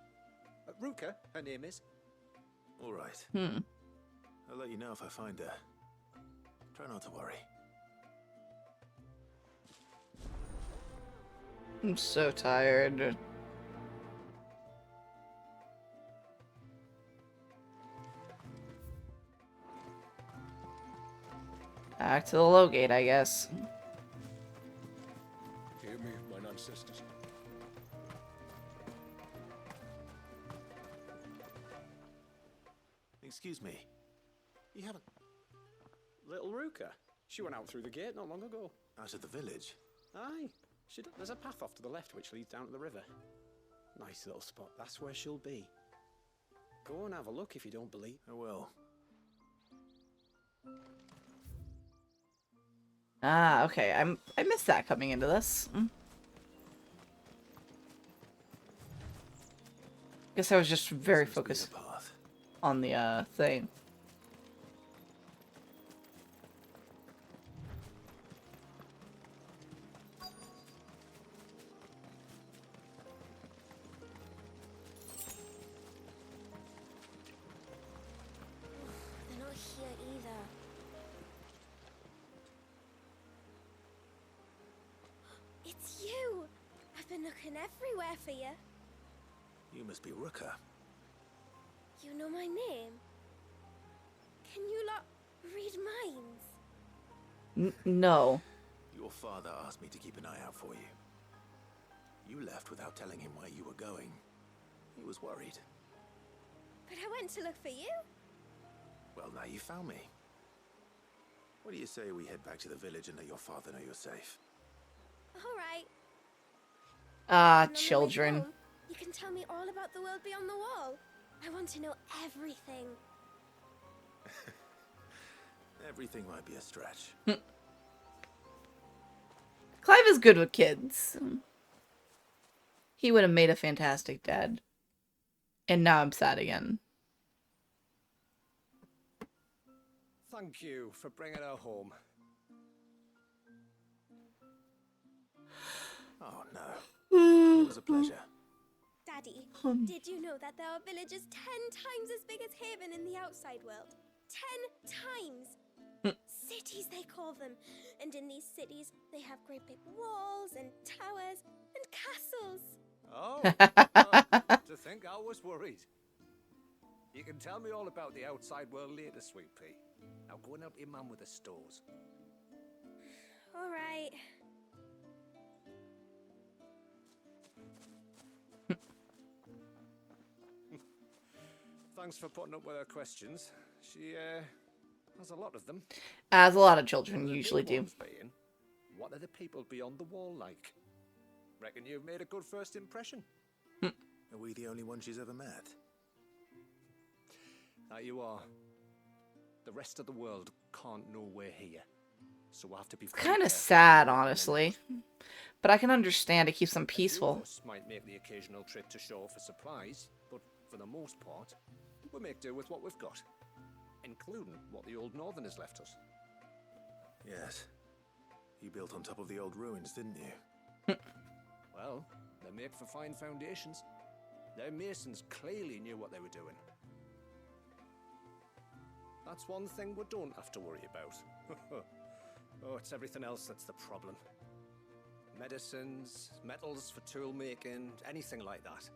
[SPEAKER 15] Ruka, her name is.
[SPEAKER 2] All right. I'll let you know if I find her. Try not to worry.
[SPEAKER 1] I'm so tired. Back to the low gate, I guess.
[SPEAKER 6] Hear me, mine ancestors.
[SPEAKER 2] Excuse me. You haven't...
[SPEAKER 14] Little Ruka. She went out through the gate not long ago.
[SPEAKER 2] Out of the village?
[SPEAKER 14] Aye. There's a path off to the left which leads down to the river. Nice little spot. That's where she'll be. Go and have a look if you don't believe.
[SPEAKER 2] I will.
[SPEAKER 1] Ah, okay. I missed that coming into this. Guess I was just very focused on the thing.
[SPEAKER 16] They're not here either. It's you! I've been looking everywhere for you.
[SPEAKER 2] You must be Rooker.
[SPEAKER 16] You know my name? Can you lot read minds?
[SPEAKER 1] No.
[SPEAKER 2] Your father asked me to keep an eye out for you. You left without telling him where you were going. He was worried.
[SPEAKER 16] But I went to look for you.
[SPEAKER 2] Well, now you found me. What do you say we head back to the village and let your father know you're safe?
[SPEAKER 16] All right.
[SPEAKER 1] Ah,
[SPEAKER 16] And on the way
[SPEAKER 1] children.
[SPEAKER 16] home, you can tell me all about the world beyond the wall. I want to know everything.
[SPEAKER 2] Everything might be a stretch.
[SPEAKER 1] Clive is good with kids. He would have made a fantastic dad. And now I'm sad again.
[SPEAKER 15] Thank you for bringing her home.
[SPEAKER 2] Oh no. It was a pleasure.
[SPEAKER 16] Daddy, did you know that there are villages 10 times as big as Haven in the outside world? 10 times! Cities, they call them. And in these cities, they have great big walls and towers and castles.
[SPEAKER 15] Oh, to think I was worried. You can tell me all about the outside world later, Sweet Pea. Now go and help your mum with the stores.
[SPEAKER 16] All right.
[SPEAKER 15] Thanks for putting up with her questions. She, has a lot of them.
[SPEAKER 1] As a lot of children
[SPEAKER 15] The
[SPEAKER 1] usually
[SPEAKER 15] big
[SPEAKER 1] do.
[SPEAKER 15] ones being, what are the people beyond the wall like? Reckon you've made a good first impression?
[SPEAKER 2] Are we the only one she's ever met?
[SPEAKER 15] That you are. The rest of the world can't know we're here. So we'll have to be
[SPEAKER 1] Kind of sad, honestly. But I can understand it keeps them peaceful.
[SPEAKER 15] Us might make the occasional trip to shore for supplies, but for the most part, we'll make do with what we've got, including what the old Northerners left us.
[SPEAKER 2] Yes. You built on top of the old ruins, didn't you?
[SPEAKER 15] Well, they make for fine foundations. Their masons clearly knew what they were doing. That's one thing we don't have to worry about. Oh, it's everything else that's the problem. Medicines, metals for tool making, anything like that.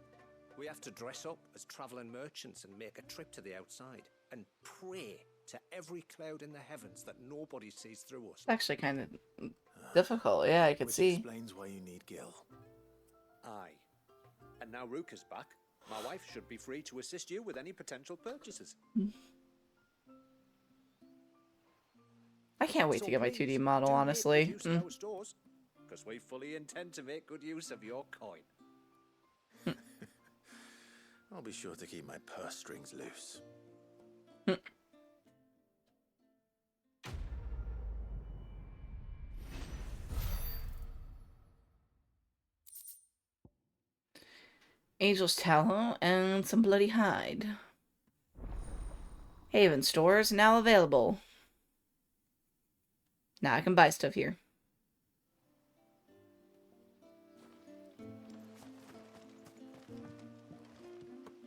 [SPEAKER 15] We have to dress up as traveling merchants and make a trip to the outside and pray to every cloud in the heavens that nobody sees through us.
[SPEAKER 1] It's actually kind of difficult. Yeah, I could
[SPEAKER 2] Which
[SPEAKER 1] see.
[SPEAKER 2] explains why you need Gil.
[SPEAKER 15] Aye. And now Rook is back. My wife should be free to assist you with any potential purchases.
[SPEAKER 1] I can't wait to get my 2D model, honestly.
[SPEAKER 15] Because we fully intend to make good use of your coin.
[SPEAKER 2] I'll be sure to keep my purse strings loose.
[SPEAKER 1] Angel's tallow and some bloody hide. Haven stores now available. Now I can buy stuff here.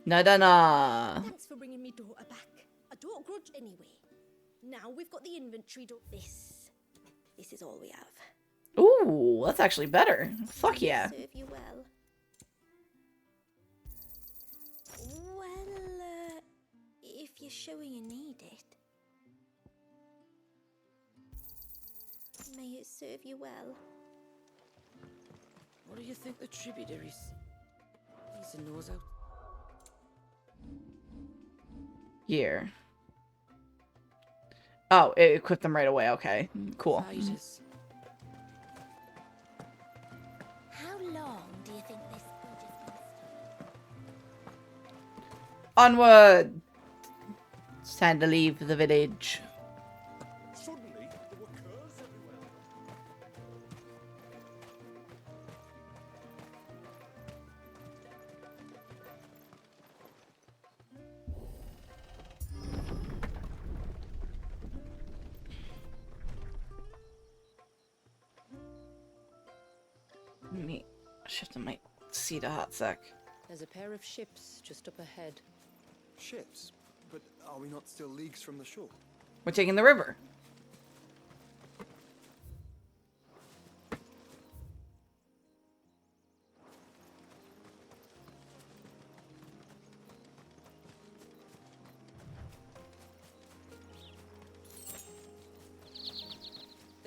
[SPEAKER 1] Na.
[SPEAKER 17] Thanks for bringing me daughter back. I don't grudge anyway. Now we've got the inventory done.
[SPEAKER 16] This is all we have.
[SPEAKER 1] Ooh, that's actually better. Fuck yeah.
[SPEAKER 16] Serve you well. Well, if you're sure you need it. May it serve you well.
[SPEAKER 10] What do you think the tributaries? He's a nose out.
[SPEAKER 1] Here. Oh, it equipped them right away. Okay, cool.
[SPEAKER 16] How long do you think this bridge is going to stay?
[SPEAKER 1] Onward! It's time to leave the village.
[SPEAKER 15] Suddenly, there were curves everywhere.
[SPEAKER 1] Let me shift my seat a hot sec.
[SPEAKER 10] There's a pair of ships just up ahead.
[SPEAKER 3] Ships? But are we not still leagues from the shore?
[SPEAKER 1] We're taking the river.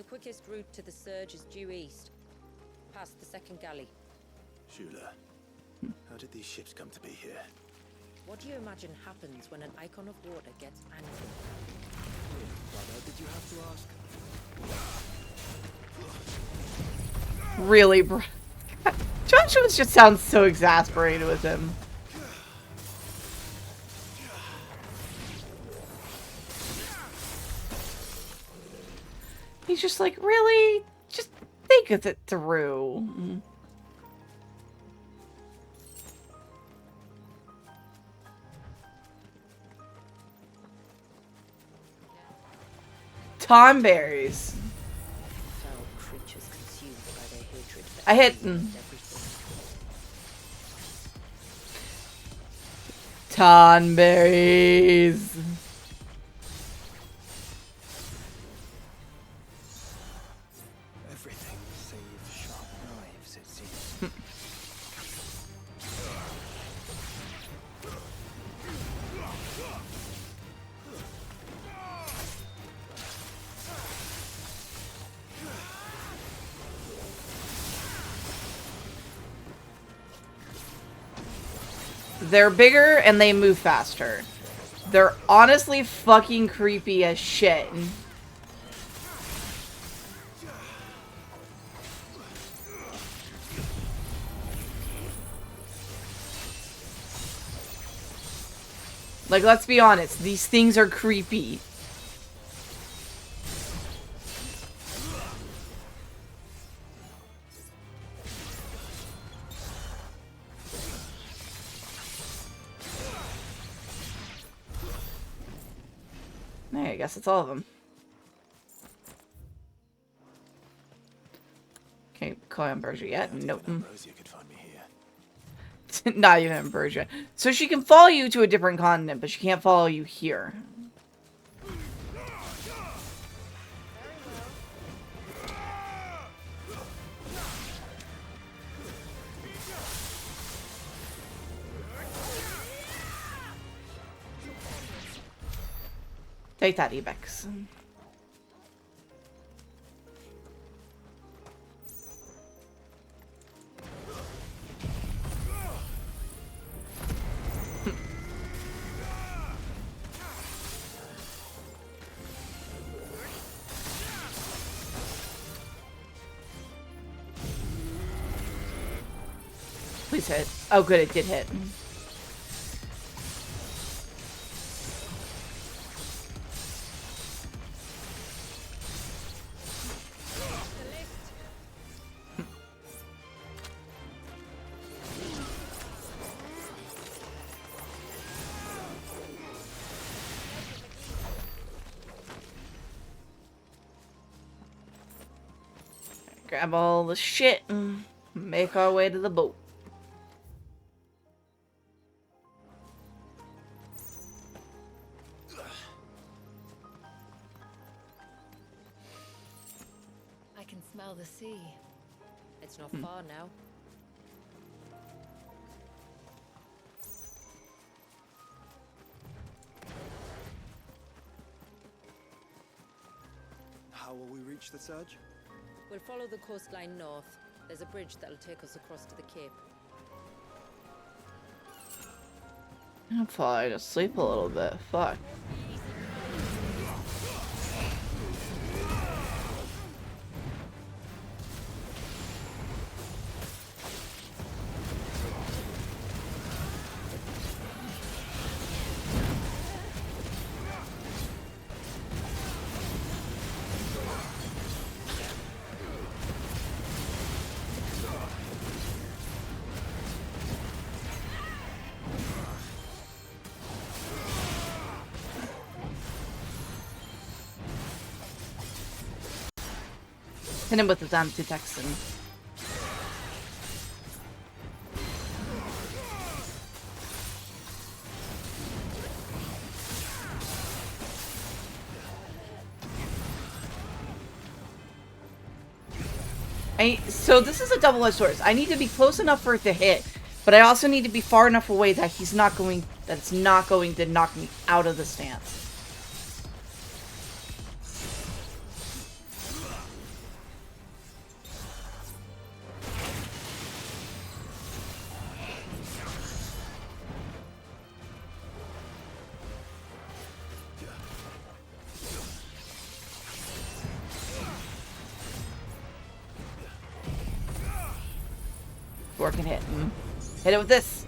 [SPEAKER 18] quickest route to the surge is due east, past the second galley.
[SPEAKER 2] Shula, how did these ships come to be here?
[SPEAKER 18] What do you imagine happens when an icon of water gets angry?
[SPEAKER 3] Brother, did you have to ask?
[SPEAKER 1] Really, bro? Joshua just sounds so exasperated with him. He's just like, really? Just think of it through. Tomberries.
[SPEAKER 18] Foul creatures consumed by their hatred for
[SPEAKER 1] I hit.
[SPEAKER 18] everything.
[SPEAKER 1] Tomberries.
[SPEAKER 3] Everything save sharp knives, it seems.
[SPEAKER 1] They're bigger and they move faster. They're honestly fucking creepy as shit. Like, let's be honest, these things are creepy. Hey, I guess it's all of them. Okay, call Ambrosia yet? Nope.
[SPEAKER 2] Ambrosia could find me here.
[SPEAKER 1] Not even Ambrosia. So she can follow you to a different continent, but she can't follow you here. Take that, Ebex. Please hit. Oh, good, it did hit. Grab all the shit and make our way to the boat.
[SPEAKER 7] I can smell the sea.
[SPEAKER 18] It's not far now.
[SPEAKER 3] How will we reach the surge?
[SPEAKER 18] We'll follow the coastline north. There's a bridge that'll take us across to the cape.
[SPEAKER 1] I'm falling asleep a little bit. Fuck. Hit him with his anti-Texan. So this is a double-edged sword. I need to be close enough for it to hit, but I also need to be far enough away that it's not going to knock me out of the stance. Working hit. Hit it with this.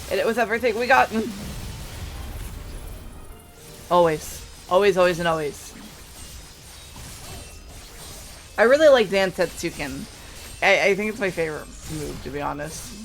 [SPEAKER 1] Hit it with everything we got. Always. Always, always, and always. I really like Zantetsuken. I think it's my favorite move, to be honest.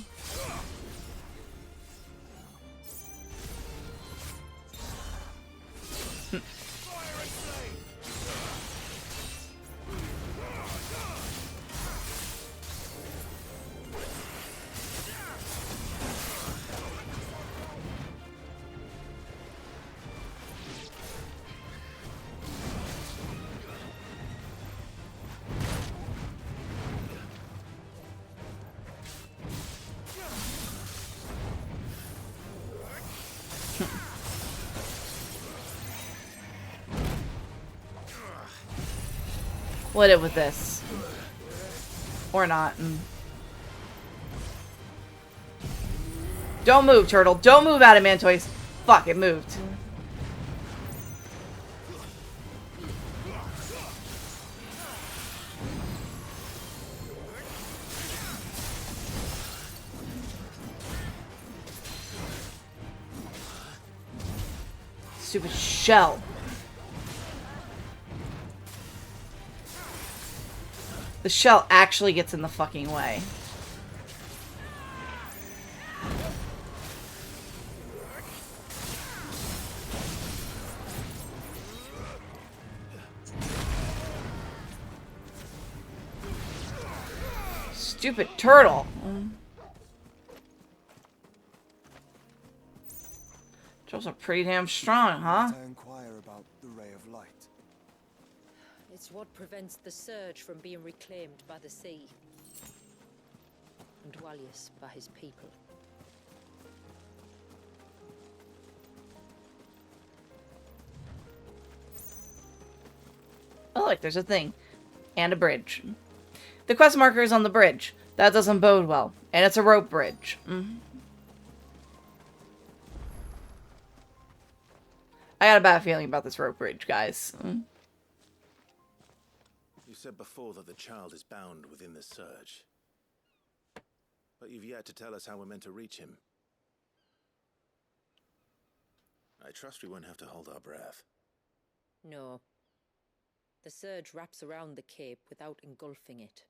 [SPEAKER 1] Split it with this. Or not. Don't move, turtle. Don't move, Adamantoise. Fuck, it moved. Stupid shell. The shell actually gets in the fucking way. Stupid turtle. Turtles are pretty damn strong, huh?
[SPEAKER 3] I inquire about the ray of light.
[SPEAKER 18] It's what prevents the surge from being reclaimed by the sea. And Dwalius by his people.
[SPEAKER 1] Oh, look, there's a thing. And a bridge. The quest marker is on the bridge. That doesn't bode well. And it's a rope bridge. I got a bad feeling about this rope bridge, guys.
[SPEAKER 2] You said before that the child is bound within the surge. But you've yet to tell us how we're meant to reach him. I trust we won't have to hold our breath.
[SPEAKER 18] No. The surge wraps around the cape without engulfing it.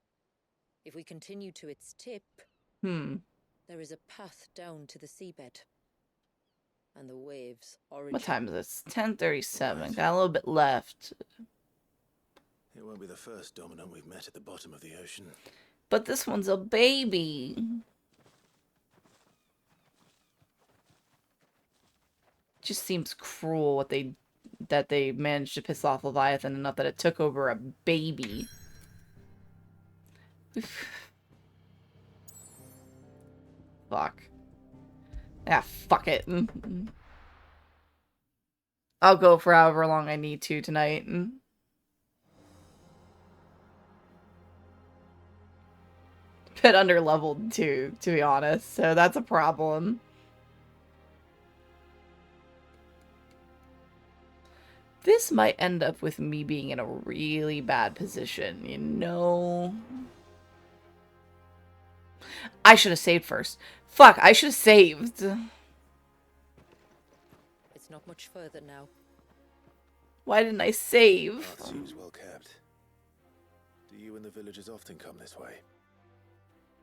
[SPEAKER 18] If we continue to its tip, there is a path down to the seabed. And the waves origin.
[SPEAKER 1] What time is this? 10:37. Got a little bit left.
[SPEAKER 2] It won't be the first dominant we've met at the bottom of the ocean.
[SPEAKER 1] But this one's a baby. Just seems cruel that they managed to piss off Leviathan enough that it took over a baby. Fuck. Yeah, fuck it. I'll go for however long I need to tonight. Bit under-leveled too, to be honest, so that's a problem. This might end up with me being in a really bad position, you know? I should have saved first. Fuck, I should have saved.
[SPEAKER 18] It's not much further now.
[SPEAKER 1] Why didn't I save?
[SPEAKER 2] That seems well kept. Do you and the villagers often come this way?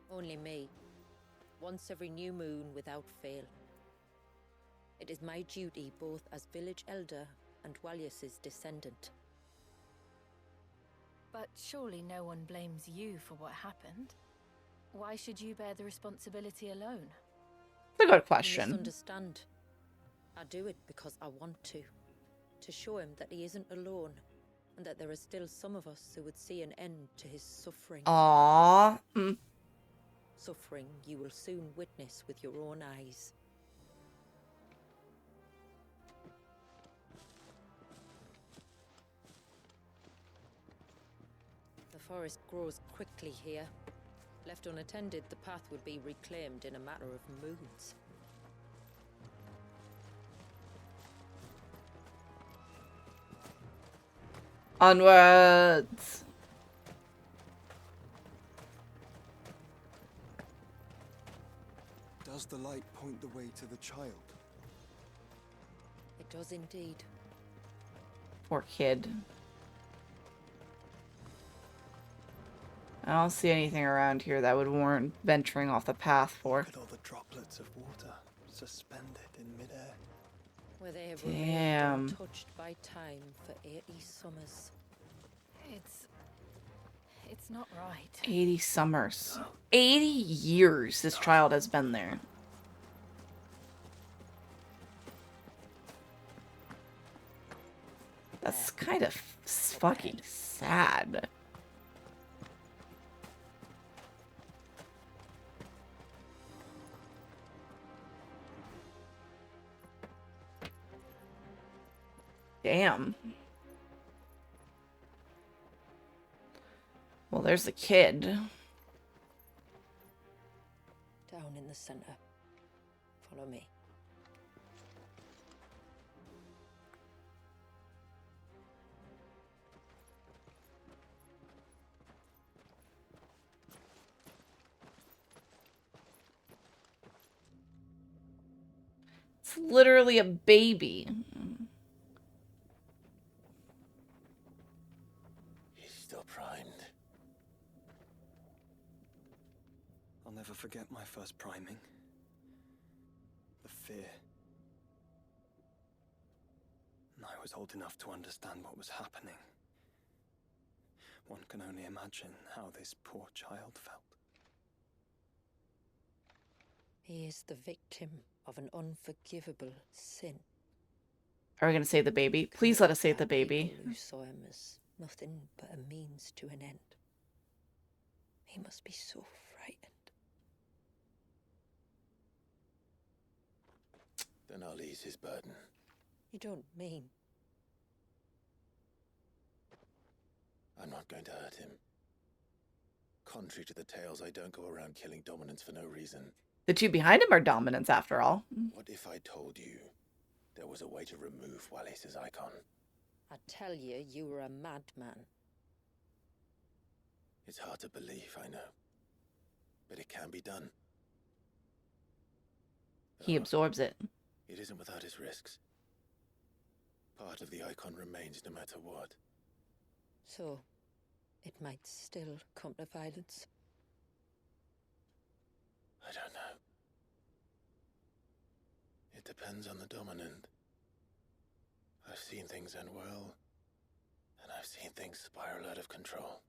[SPEAKER 18] Only me. Once every new moon without fail. It is my duty both as village elder and Dwalius's descendant.
[SPEAKER 19] But surely no one blames you for what happened. Why should you bear the responsibility alone?
[SPEAKER 1] That's a good question.
[SPEAKER 18] You misunderstand. I do it because I want to. To show him that he isn't alone. And that there are still some of us who would see an end to his suffering.
[SPEAKER 1] Aww.
[SPEAKER 18] Suffering you will soon witness with your own eyes. The forest grows quickly here. Left unattended, the path would be reclaimed in a matter of moons.
[SPEAKER 1] Onwards!
[SPEAKER 3] Does the light point the way to the child?
[SPEAKER 18] It does indeed.
[SPEAKER 1] Poor kid. I don't see anything around here that would warrant venturing off the path for.
[SPEAKER 3] Look at all the droplets of water suspended in midair.
[SPEAKER 18] Where they have
[SPEAKER 1] Damn.
[SPEAKER 18] remained untouched by time for 80 summers.
[SPEAKER 19] It's not right.
[SPEAKER 1] 80 summers. 80 years this child has been there. That's kind of fucking sad. Damn. Well, there's the kid.
[SPEAKER 18] Down in the center. Follow me.
[SPEAKER 1] It's literally a baby.
[SPEAKER 2] He's still primed.
[SPEAKER 3] I'll never forget my first priming. The fear. And I was old enough to understand what was happening. One can only imagine how this poor child felt.
[SPEAKER 18] He is the victim of an unforgivable sin.
[SPEAKER 1] Are we going to save the baby? Please let us save the baby.
[SPEAKER 18] People who saw him as nothing but a means to an end. He must be so frightened.
[SPEAKER 2] Then I'll ease his burden.
[SPEAKER 18] You don't mean?
[SPEAKER 2] I'm not going to hurt him. Contrary to the tales, I don't go around killing dominants for no reason.
[SPEAKER 1] The two behind him are dominants, after all.
[SPEAKER 2] What if I told you there was a way to remove Wallace's icon?
[SPEAKER 18] I tell you, you were a madman.
[SPEAKER 2] It's hard to believe, I know. But it can be done.
[SPEAKER 1] He absorbs it.
[SPEAKER 2] It isn't without its risks. Part of the icon remains no matter what.
[SPEAKER 18] So, it might still come to violence.
[SPEAKER 2] I don't know. It depends on the dominant. I've seen things end well, and I've seen things spiral out of control.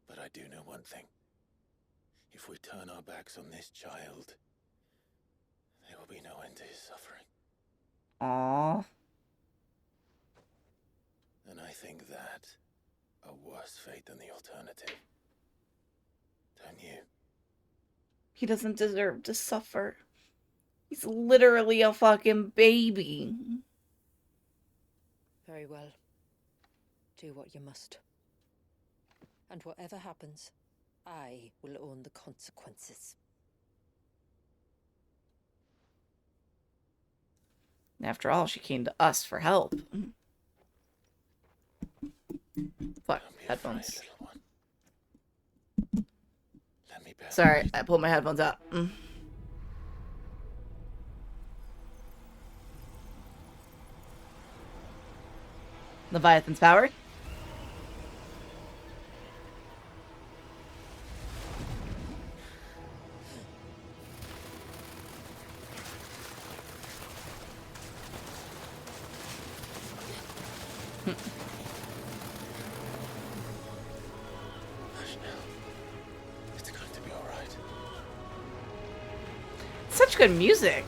[SPEAKER 2] But I do know one thing. If we turn our backs on this child, there will be no end to his suffering.
[SPEAKER 1] Aww.
[SPEAKER 2] And I think that a worse fate than the alternative. Don't you?
[SPEAKER 1] He doesn't deserve to suffer. He's literally a fucking baby.
[SPEAKER 18] Very well. Do what you must. And whatever happens, I will own the consequences.
[SPEAKER 1] After all, she came to us for help. Fuck, headphones. Sorry, I pulled my headphones out. Leviathan's power.
[SPEAKER 2] It's going to be all right.
[SPEAKER 1] Such good music.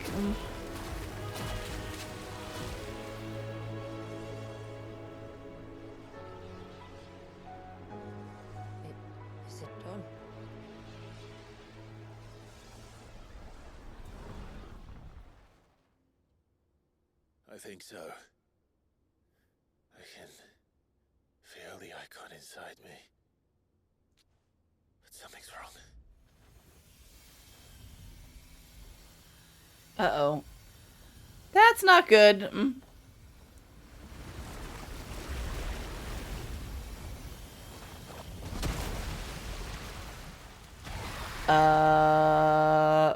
[SPEAKER 18] Is it done?
[SPEAKER 2] I think so. I can feel the icon inside me. But something's wrong.
[SPEAKER 1] Uh-oh. That's not good.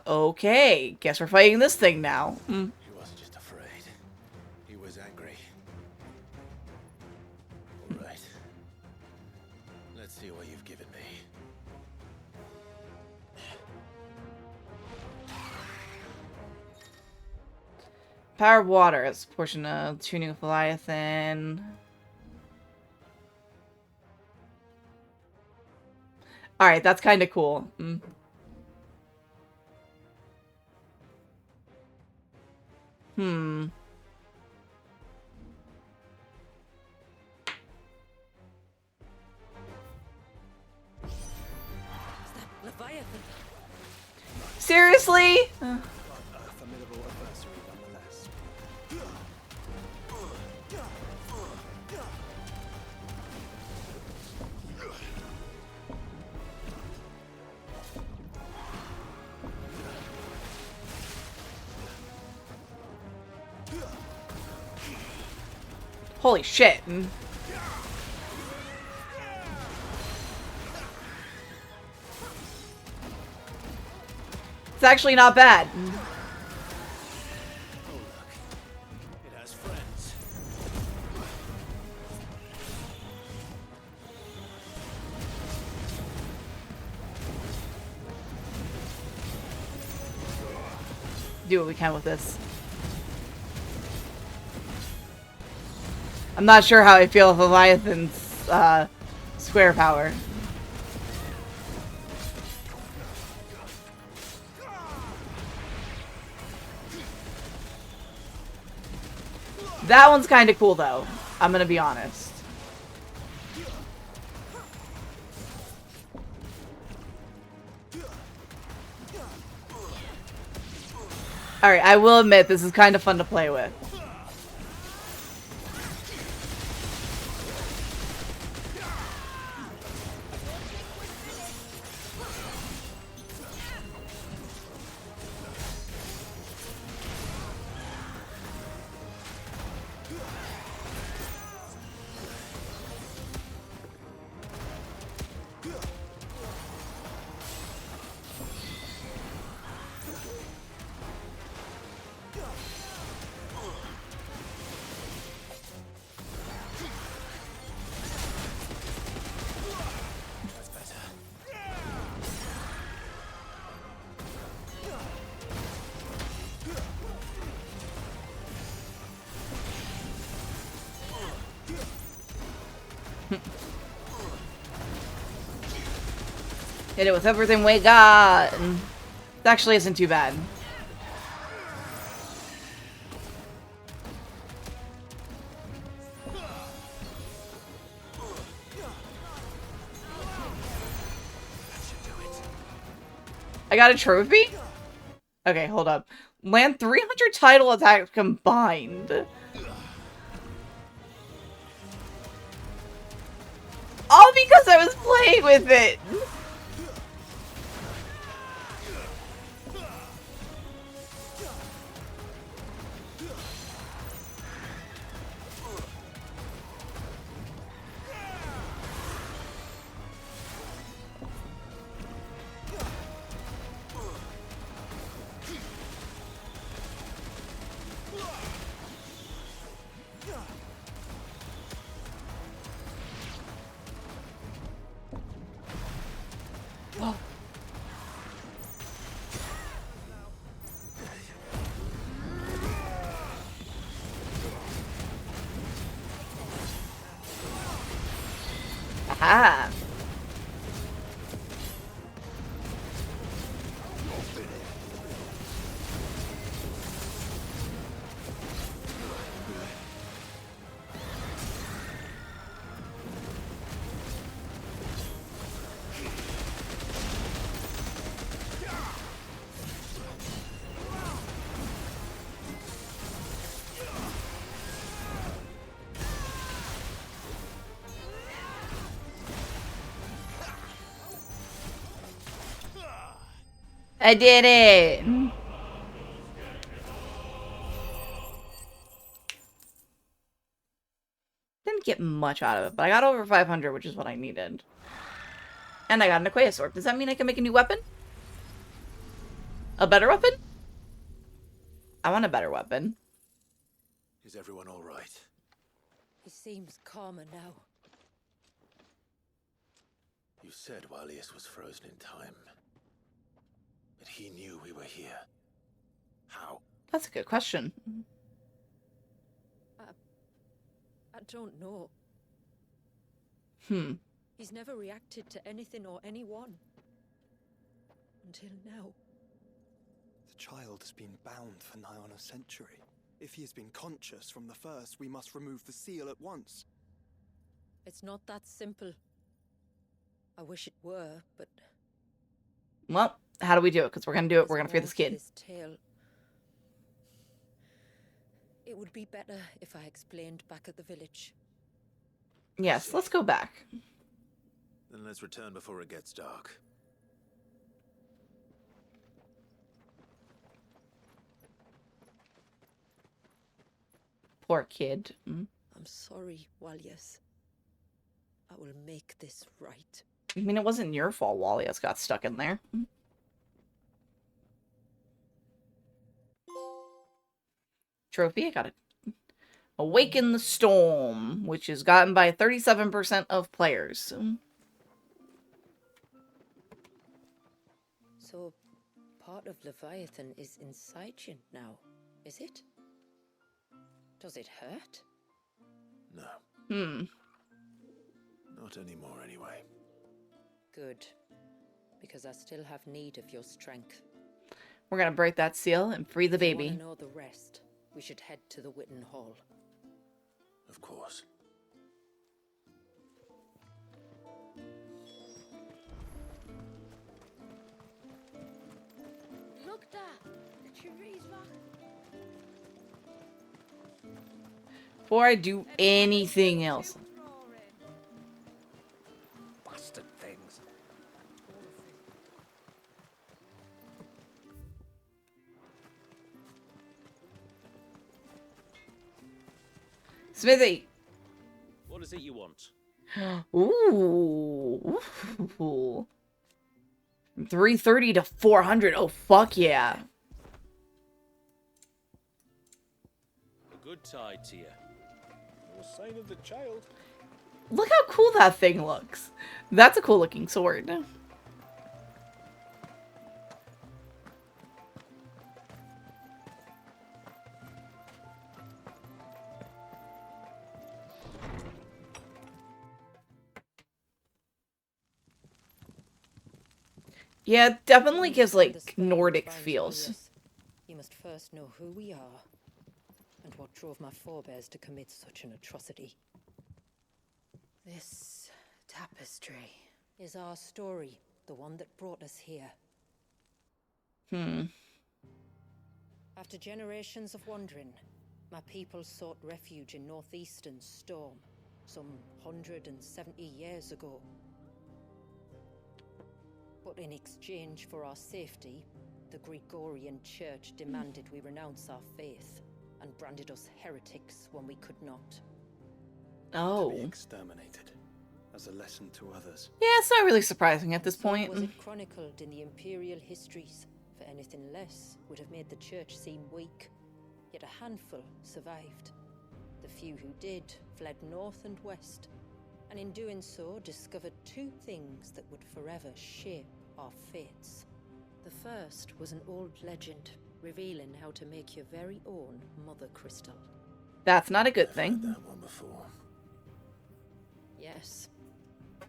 [SPEAKER 1] Okay. Guess we're fighting this thing now. Mm.
[SPEAKER 2] He wasn't just afraid. He was angry. All right. Let's see what you've given me.
[SPEAKER 1] Power of water. It's a portion of tuning of Leviathan. Alright, that's kind of cool. Mm. Hmm.
[SPEAKER 18] Leviathan.
[SPEAKER 1] Seriously?
[SPEAKER 3] A formidable adversary nonetheless.
[SPEAKER 1] Holy shit. Mm. It's actually not bad. Mm.
[SPEAKER 2] It has friends.
[SPEAKER 1] Do what we can with this. I'm not sure how I feel with Leviathan's square power. That one's kind of cool, though. I'm gonna be honest. Alright, I will admit, this is kind of fun to play with. Hit it with everything we got. It actually isn't too bad. I got a trophy? Okay, hold up. Land 300 title attacks combined. All because I was playing with it! Aha! I did it! Didn't get much out of it, but I got over 500, which is what I needed. And I got an Aquaeous Orb. Does that mean I can make a new weapon? A better weapon? I want a better weapon.
[SPEAKER 2] Is everyone all right?
[SPEAKER 18] He seems calmer now.
[SPEAKER 2] You said Walius was frozen in time. But he knew we were here. How?
[SPEAKER 1] That's a good question.
[SPEAKER 18] I don't know.
[SPEAKER 1] Hmm.
[SPEAKER 18] He's never reacted to anything or anyone. Until now.
[SPEAKER 3] The child has been bound for nigh on a century. If he has been conscious from the first, we must remove the seal at once.
[SPEAKER 18] It's not that simple. I wish it were, but...
[SPEAKER 1] Well, how do we do it? Because we're going to do it. We're going to free this kid.
[SPEAKER 18] This tale. It would be better if I explained back at the village.
[SPEAKER 1] Yes, let's go back.
[SPEAKER 2] Then let's return before it gets dark.
[SPEAKER 1] Poor kid. Mm.
[SPEAKER 18] I'm sorry, Walius. I will make this right.
[SPEAKER 1] I mean, it wasn't your fault Walius got stuck in there. Mm. Trophy, I got it. Awaken the Storm, which is gotten by 37% of players.
[SPEAKER 18] So, part of Leviathan is inside you now, is it? Does it hurt?
[SPEAKER 2] No.
[SPEAKER 1] Hmm.
[SPEAKER 2] Not anymore, anyway.
[SPEAKER 18] Good. Because I still have need of your strength.
[SPEAKER 1] We're gonna break that seal and free the baby.
[SPEAKER 18] If you want to know the rest, we should head to the Witten Hall.
[SPEAKER 2] Of course.
[SPEAKER 17] Look, Dad. The tree's rock.
[SPEAKER 1] Before I do anything else.
[SPEAKER 15] Bastard things.
[SPEAKER 1] Smithy!
[SPEAKER 5] What is it you want?
[SPEAKER 1] Ooh. Ooh. From 330 to 400. Oh, fuck yeah.
[SPEAKER 5] A good tide to you.
[SPEAKER 14] No sign of the child.
[SPEAKER 1] Look how cool that thing looks. That's a cool looking sword. Yeah, it definitely gives, like, Nordic feels.
[SPEAKER 18] You must first know who we are, and what drove my forebears to commit such an atrocity. This tapestry is our story, the one that brought us here.
[SPEAKER 1] Hmm.
[SPEAKER 18] After generations of wandering, my people sought refuge in northeastern Storm, some 170 years ago. But in exchange for our safety, the Gregorian Church demanded we renounce our faith and branded us heretics when we could not.
[SPEAKER 1] Oh.
[SPEAKER 3] To be exterminated as a lesson to others.
[SPEAKER 1] Yeah, it's not really surprising at this point.
[SPEAKER 18] Was it chronicled in the imperial histories? For anything less would have made the church seem weak. Yet a handful survived. The few who did fled north and west, and in doing so discovered two things that would forever shape our fates. The first was an old legend revealing how to make your very own mother crystal.
[SPEAKER 1] That's not a good
[SPEAKER 2] I've
[SPEAKER 1] thing.
[SPEAKER 2] heard that one before.
[SPEAKER 18] Yes,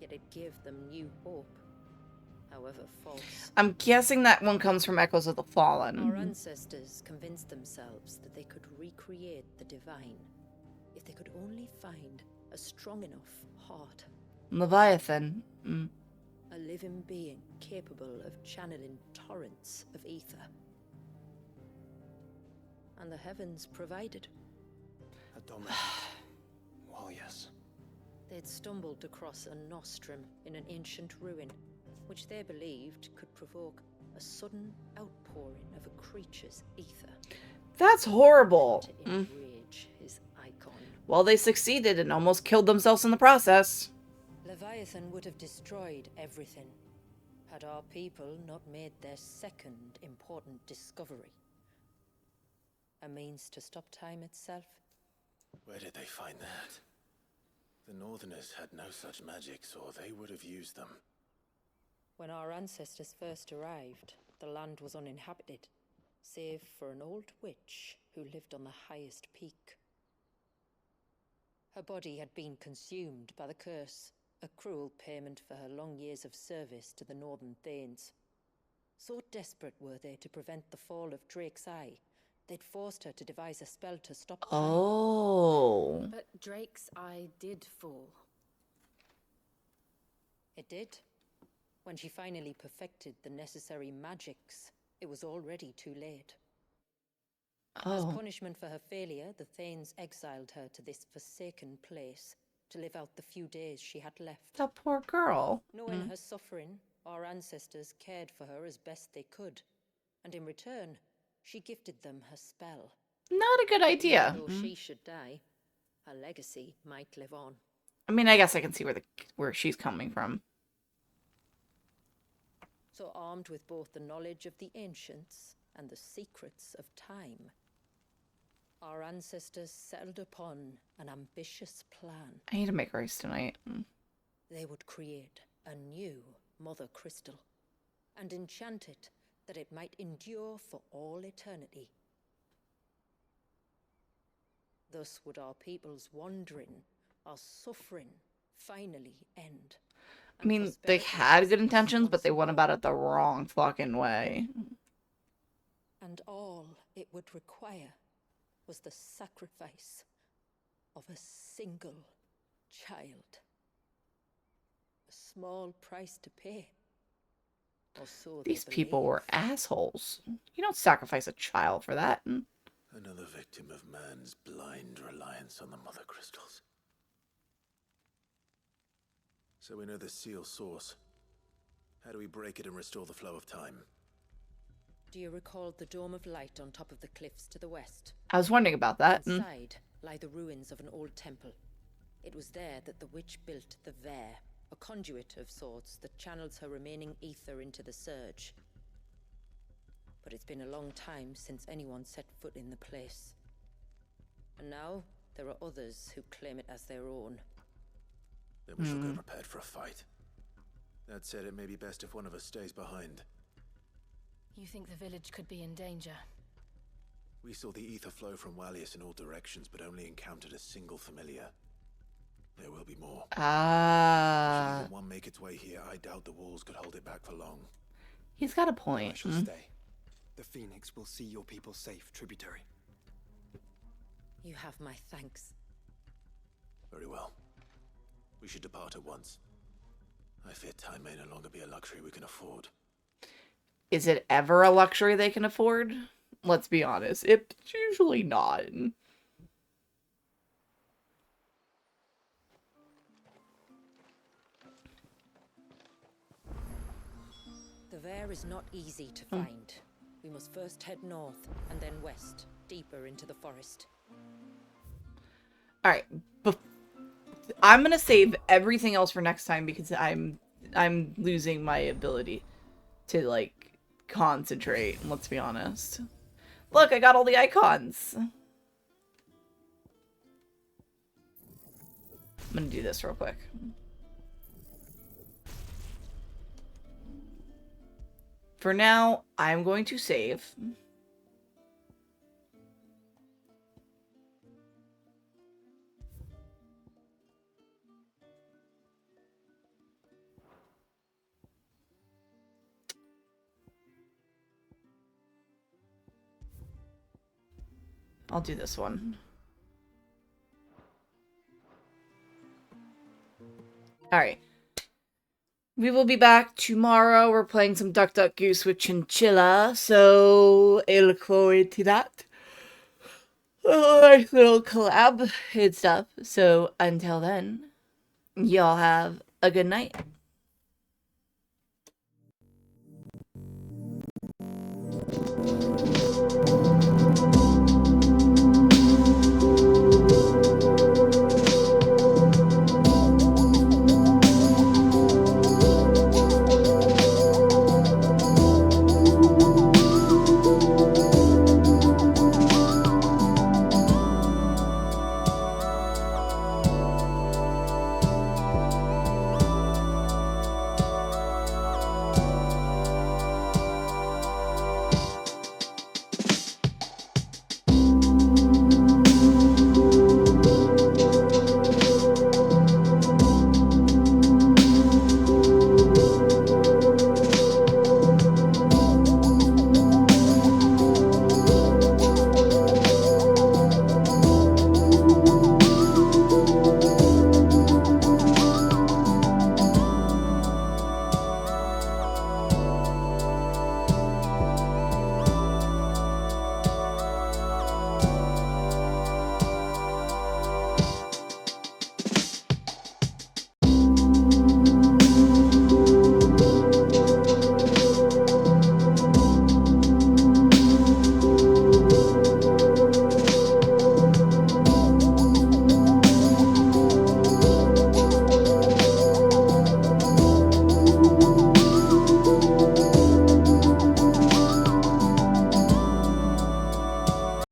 [SPEAKER 18] yet it gave them new hope, however false.
[SPEAKER 1] I'm guessing that one comes from Echoes of the Fallen.
[SPEAKER 18] Our ancestors convinced themselves that they could recreate the divine if they could only find a strong enough heart.
[SPEAKER 1] Leviathan. Mm.
[SPEAKER 18] A living being capable of channeling torrents of ether. And the heavens provided.
[SPEAKER 3] A dominant. Well, yes.
[SPEAKER 18] They'd stumbled across a nostrum in an ancient ruin, which they believed could provoke a sudden outpouring of a creature's ether.
[SPEAKER 1] That's horrible.
[SPEAKER 18] To enrage his icon.
[SPEAKER 1] Well, they succeeded and almost killed themselves in the process.
[SPEAKER 18] Leviathan would have destroyed everything. Had our people not made their second important discovery, a means to stop time itself?
[SPEAKER 2] Where did they find that? The Northerners had no such magics, or they would have used them.
[SPEAKER 18] When our ancestors first arrived, the land was uninhabited, save for an old witch who lived on the highest peak. Her body had been consumed by the curse, a cruel payment for her long years of service to the Northern Thanes. So desperate were they to prevent the fall of Drake's Eye, they'd forced her to devise a spell to stop time.
[SPEAKER 1] Oh.
[SPEAKER 19] But Drake's Eye did fall.
[SPEAKER 18] It did. When she finally perfected the necessary magics, it was already too late. As punishment for her failure, the Thanes exiled her to this forsaken place to live out the few days she had left.
[SPEAKER 1] That poor girl.
[SPEAKER 18] Knowing her suffering, our ancestors cared for her as best they could, and in return, she gifted them her spell.
[SPEAKER 1] Not a good idea.
[SPEAKER 18] Though she should die, her legacy might live on.
[SPEAKER 1] I mean, I guess I can see where she's coming from.
[SPEAKER 18] So armed with both the knowledge of the ancients and the secrets of time, our ancestors settled upon an ambitious plan.
[SPEAKER 1] I need to make rice tonight.
[SPEAKER 18] They would create a new Mother Crystal and enchant it that it might endure for all eternity. Thus would our people's wandering, our suffering, finally end.
[SPEAKER 1] I mean, they had good intentions, but they went about it the wrong fucking way.
[SPEAKER 18] And all it would require was the sacrifice of a single child. A small price to pay. Or so
[SPEAKER 1] These people were assholes. You don't sacrifice a child for that.
[SPEAKER 2] Another victim of man's blind reliance on the Mother Crystals. So we know the seal source. How do we break it and restore the flow of time?
[SPEAKER 18] Do you recall the dome of light on top of the cliffs to the west?
[SPEAKER 1] I was wondering about that.
[SPEAKER 18] Inside lie the ruins of an old temple. It was there that the witch built the Vare, a conduit of sorts that channels her remaining ether into the surge. But it's been a long time since anyone set foot in the place. And now there are others who claim it as their own.
[SPEAKER 2] Then we shall go prepared for a fight. That said, it may be best if one of us stays behind.
[SPEAKER 19] You think the village could be in danger?
[SPEAKER 2] We saw the ether flow from Wallius in all directions, but only encountered a single familiar. There will be more. Should one make its way here, I doubt the walls could hold it back for long.
[SPEAKER 1] He's got a point.
[SPEAKER 3] I shall stay. The Phoenix will see your people safe, tributary.
[SPEAKER 18] You have my thanks.
[SPEAKER 2] Very well. We should depart at once. I fear time may no longer be a luxury we can afford.
[SPEAKER 1] Is it ever a luxury they can afford? Let's be honest. It's usually not.
[SPEAKER 18] The Vare is not easy to find. We must first head north and then west, deeper into the forest.
[SPEAKER 1] Alright. I'm gonna save everything else for next time because I'm losing my ability to, like, concentrate. Let's be honest. Look, I got all the icons. I'm gonna do this real quick. For now, I'm going to save. I'll do this one. Alright. We will be back tomorrow. We're playing some Duck Duck Goose with Chinchilla, so I look forward to that. Nice little collab and stuff. So until then, y'all have a good night.